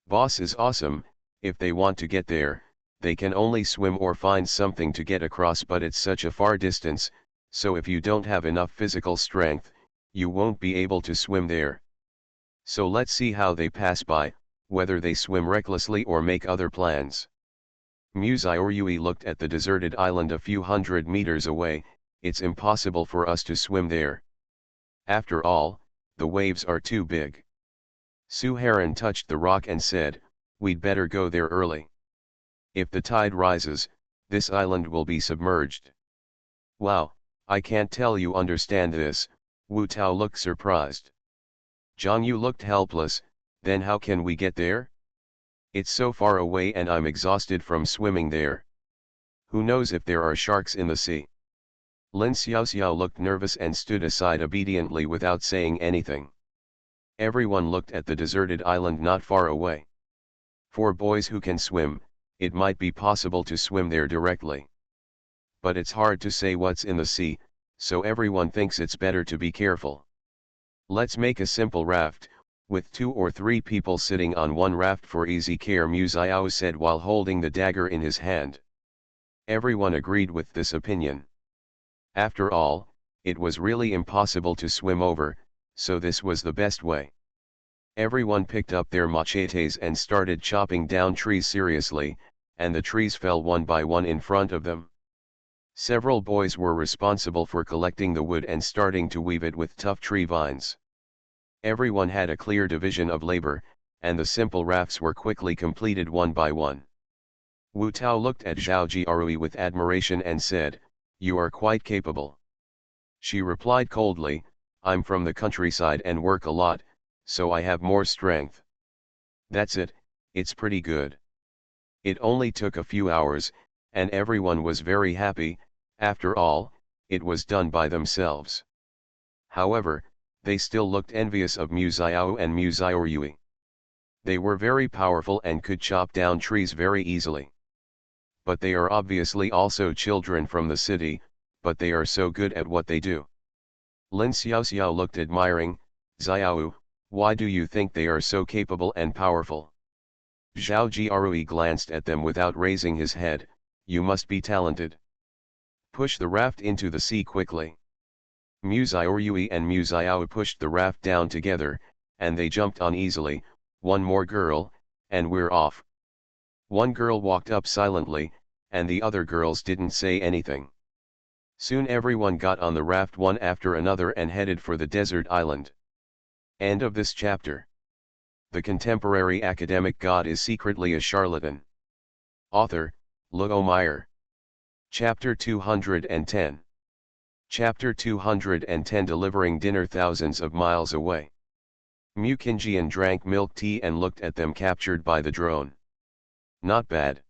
Boss is awesome. If they want to get there, they can only swim or find something to get across, but it's such a far distance, so if you don't have enough physical strength, you won't be able to swim there. So let's see how they pass by, whether they swim recklessly or make other plans. Mu Xiaoyui looked at the deserted island a few hundred meters away. It's impossible for us to swim there. After all, the waves are too big. Su Heron touched the rock and said, we'd better go there early. If the tide rises, this island will be submerged. Wow, I can't tell you understand this. Wu Tao looked surprised. Zhang Yu looked helpless. Then how can we get there? It's so far away and I'm exhausted from swimming there. Who knows if there are sharks in the sea? Lin Xiaoxiao looked nervous and stood aside obediently without saying anything. Everyone looked at the deserted island not far away. For boys who can swim, it might be possible to swim there directly. But it's hard to say what's in the sea, so everyone thinks it's better to be careful. Let's make a simple raft, with 2 or 3 people sitting on one raft for easy care, Mu Xiao said while holding the dagger in his hand. Everyone agreed with this opinion. After all, it was really impossible to swim over, so this was the best way. Everyone picked up their machetes and started chopping down trees seriously, and the trees fell one by one in front of them. Several boys were responsible for collecting the wood and starting to weave it with tough tree vines. Everyone had a clear division of labor, and the simple rafts were quickly completed one by one. Wu Tao looked at Zhao Jiarui with admiration and said, you are quite capable. She replied coldly, I'm from the countryside and work a lot, so I have more strength. That's it, it's pretty good. It only took a few hours, and everyone was very happy. After all, it was done by themselves. However, they still looked envious of Mu Xiao and Mu Xiaoyui. They were very powerful and could chop down trees very easily. but they are obviously also children from the city, but they are so good at what they do. Lin Xiaoxiao looked admiring. Xiao, why do you think they are so capable and powerful? Zhao Jiarui glanced at them without raising his head. You must be talented. Push the raft into the sea quickly. Mu Xiaorui and Mu Xiao pushed the raft down together, and they jumped on easily. One more girl, and we're off. One girl walked up silently, and the other girls didn't say anything. Soon everyone got on the raft one after another and headed for the desert island. End of this chapter. The contemporary academic god is secretly a charlatan. Author, Luo Meyer. Chapter 210. Chapter 210 Delivering dinner thousands of miles away. Mu Qingjian drank milk tea and looked at them captured by the drone. Not bad.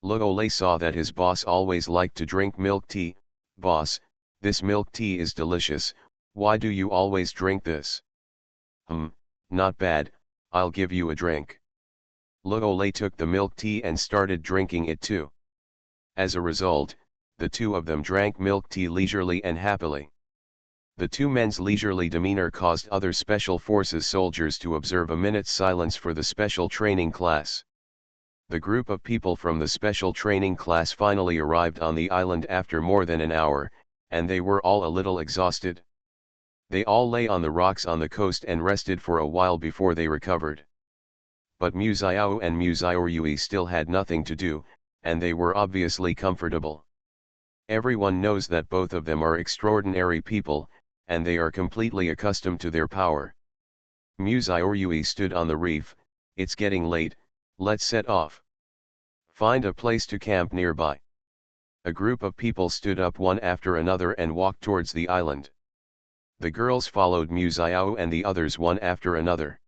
Luo Lei saw that his boss always liked to drink milk tea. Boss, this milk tea is delicious, why do you always drink this? Not bad, I'll give you a drink. Luo Lei took the milk tea and started drinking it too. As a result, the two of them drank milk tea leisurely and happily. The two men's leisurely demeanor caused other Special Forces soldiers to observe a minute's silence for the special training class. The group of people from the special training class finally arrived on the island after more than an hour, and they were all a little exhausted. They all lay on the rocks on the coast and rested for a while before they recovered. But Mu Xiao and Mu Xiaorui still had nothing to do, and they were obviously comfortable. Everyone knows that both of them are extraordinary people, and they are completely accustomed to their power. Mu Xiaorui stood on the reef. It's getting late, let's set off. Find a place to camp nearby. A group of people stood up one after another and walked towards the island. The girls followed Mu Xiao and the others one after another.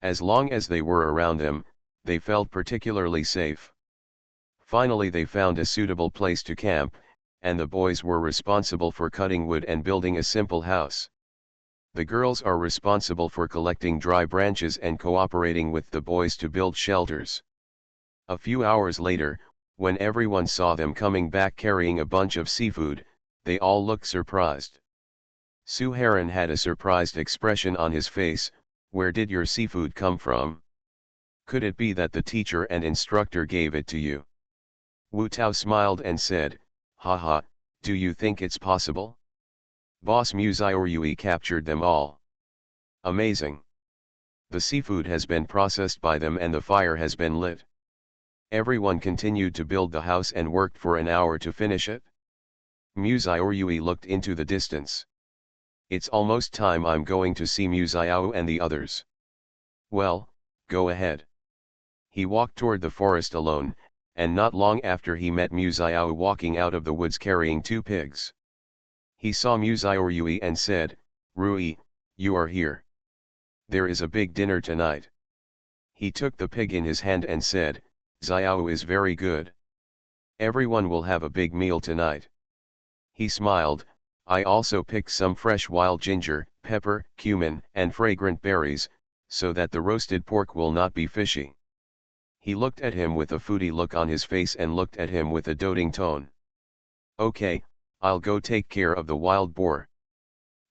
As long as they were around them, they felt particularly safe. Finally they found a suitable place to camp, and the boys were responsible for cutting wood and building a simple house. The girls are responsible for collecting dry branches and cooperating with the boys to build shelters. A few hours later, when everyone saw them coming back carrying a bunch of seafood, they all looked surprised. Su Heron had a surprised expression on his face. Where did your seafood come from? Could it be that the teacher and instructor gave it to you? Wu Tao smiled and said, haha, do you think it's possible? Boss Mu Xiaorui captured them all. Amazing. The seafood has been processed by them and the fire has been lit. Everyone continued to build the house and worked for an hour to finish it. Mu Xiaorui looked into the distance. It's almost time I'm going to see Mu Xiao and the others. Well, go ahead. He walked toward the forest alone, and not long after he met Mu Xiao walking out of the woods carrying two pigs. He saw Mu Xiaorui and said, Rui, you are here. There is a big dinner tonight. He took the pig in his hand and said, Xiao is very good. Everyone will have a big meal tonight. He smiled. I also picked some fresh wild ginger, pepper, cumin, and fragrant berries, so that the roasted pork will not be fishy. He looked at him with a foodie look on his face and looked at him with a doting tone. Okay, I'll go take care of the wild boar.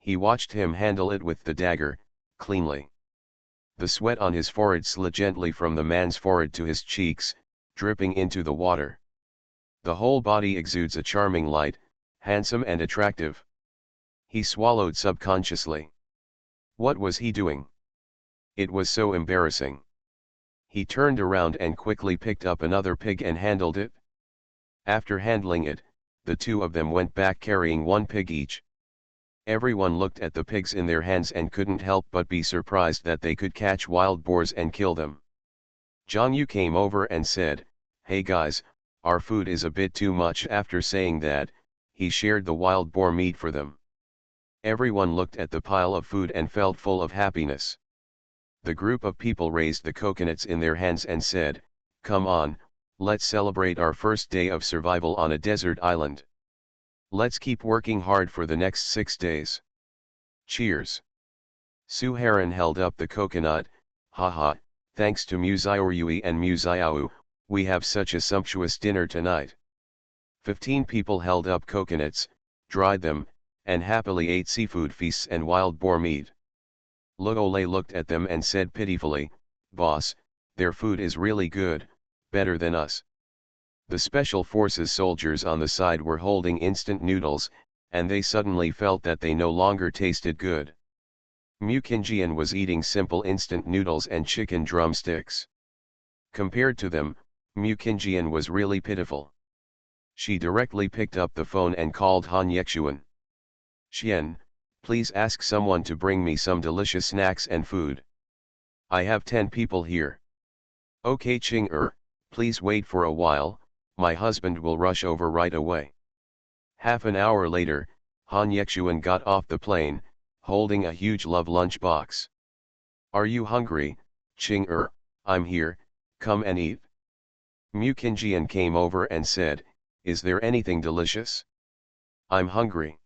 He watched him handle it with the dagger, cleanly. The sweat on his forehead slid gently from the man's forehead to his cheeks, dripping into the water. The whole body exudes a charming light, handsome and attractive. He swallowed subconsciously. What was he doing? It was so embarrassing. He turned around and quickly picked up another pig and handled it. After handling it, the two of them went back carrying one pig each. Everyone looked at the pigs in their hands and couldn't help but be surprised that they could catch wild boars and kill them. Zhang Yu came over and said, Hey guys, our food is a bit too much. After saying that, he shared the wild boar meat for them. Everyone looked at the pile of food and felt full of happiness. The group of people raised the coconuts in their hands and said, Come on, let's celebrate our first day of survival on a desert island. Let's keep working hard for the next 6 days. Cheers. Su Heron held up the coconut. Haha, thanks to Mu Xiaorui and Mu Xiao, we have such a sumptuous dinner tonight. 15 people held up coconuts, dried them, and happily ate seafood feasts and wild boar meat. Logole looked at them and said pitifully, "Boss, their food is really good, better than us." The Special Forces soldiers on the side were holding instant noodles, and they suddenly felt that they no longer tasted good. Mukinjian was eating simple instant noodles and chicken drumsticks. Compared to them, Mukinjian was really pitiful. She directly picked up the phone and called Han Yexuan. "Xian, please ask someone to bring me some delicious snacks and food. I have 10 people here." "Okay Ching, please wait for a while, my husband will rush over right away." Half an hour later, Han Yexuan got off the plane, holding a huge love lunch box. "Are you hungry, Ching? I'm here, come and eat." Mukinjian came over and said, "Is there anything delicious?" "I'm hungry."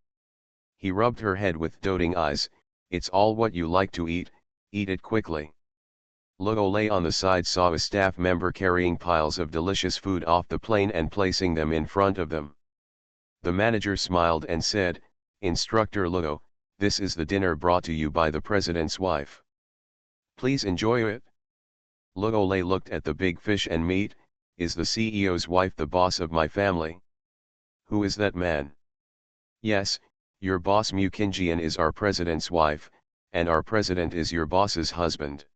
He rubbed her head with doting eyes, "It's all what you like to eat it quickly." Logole on the side saw a staff member carrying piles of delicious food off the plane and placing them in front of them. The manager smiled and said, "Instructor Logo, this is the dinner brought to you by the president's wife. Please enjoy it." Logole looked at the big fish and meat. "Is the CEO's wife the boss of my family?" "Who is that man?" "Yes, your boss Mukinjian is our president's wife, and our president is your boss's husband."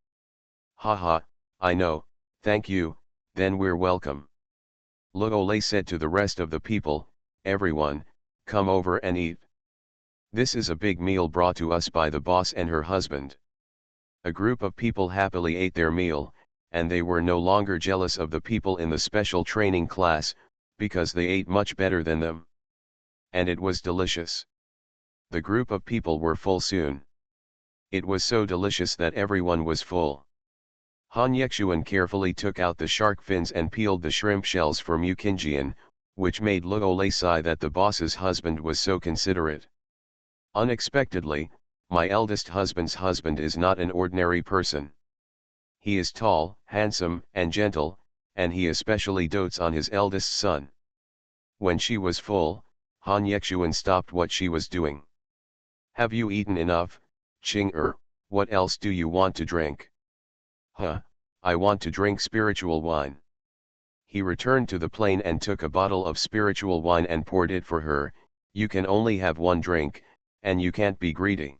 "Haha, I know, thank you, then we're welcome." Logole said to the rest of the people, "Everyone, come over and eat. This is a big meal brought to us by the boss and her husband." A group of people happily ate their meal, and they were no longer jealous of the people in the special training class, because they ate much better than them. And it was delicious. The group of people were full soon. It was so delicious that everyone was full. Han Yexuan carefully took out the shark fins and peeled the shrimp shells for Mukinjian, which made Logole sigh that the boss's husband was so considerate. "Unexpectedly, my eldest husband's husband is not an ordinary person. He is tall, handsome, and gentle, and he especially dotes on his eldest son." When she was full, Han Yexuan stopped what she was doing. "Have you eaten enough, Ching? What else do you want to drink?" "Huh, I want to drink spiritual wine." He returned to the plane and took a bottle of spiritual wine and poured it for her. "You can only have one drink, and you can't be greedy."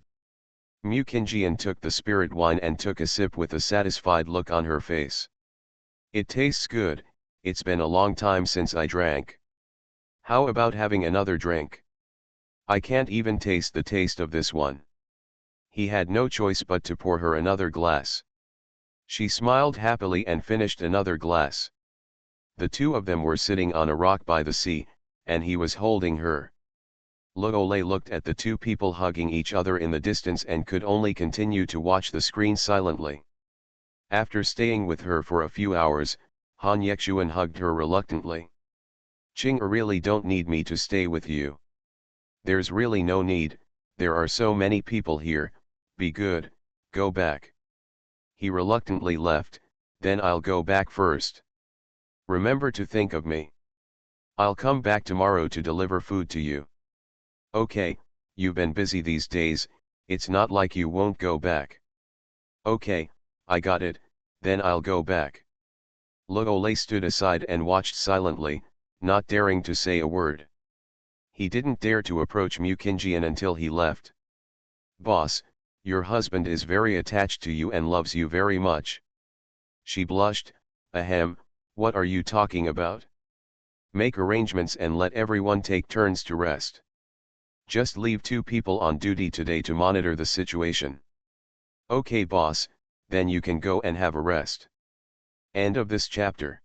Mukinjian took the spirit wine and took a sip with a satisfied look on her face. "It tastes good, it's been a long time since I drank. How about having another drink? I can't even taste the taste of this one." He had no choice but to pour her another glass. She smiled happily and finished another glass. The two of them were sitting on a rock by the sea, and he was holding her. Logole looked at the two people hugging each other in the distance and could only continue to watch the screen silently. After staying with her for a few hours, Han Yexuan hugged her reluctantly. "Ching, really don't need me to stay with you. There's really no need, there are so many people here, be good, go back." He reluctantly left. "Then I'll go back first. Remember to think of me. I'll come back tomorrow to deliver food to you." "Okay, you've been busy these days, it's not like you won't go back." "Okay, I got it, then I'll go back." Logole stood aside and watched silently, not daring to say a word. He didn't dare to approach Mukinjian until he left. "Boss, your husband is very attached to you and loves you very much." She blushed. "Ahem, what are you talking about? Make arrangements and let everyone take turns to rest. Just leave 2 people on duty today to monitor the situation." "Okay boss, then you can go and have a rest." End of this chapter.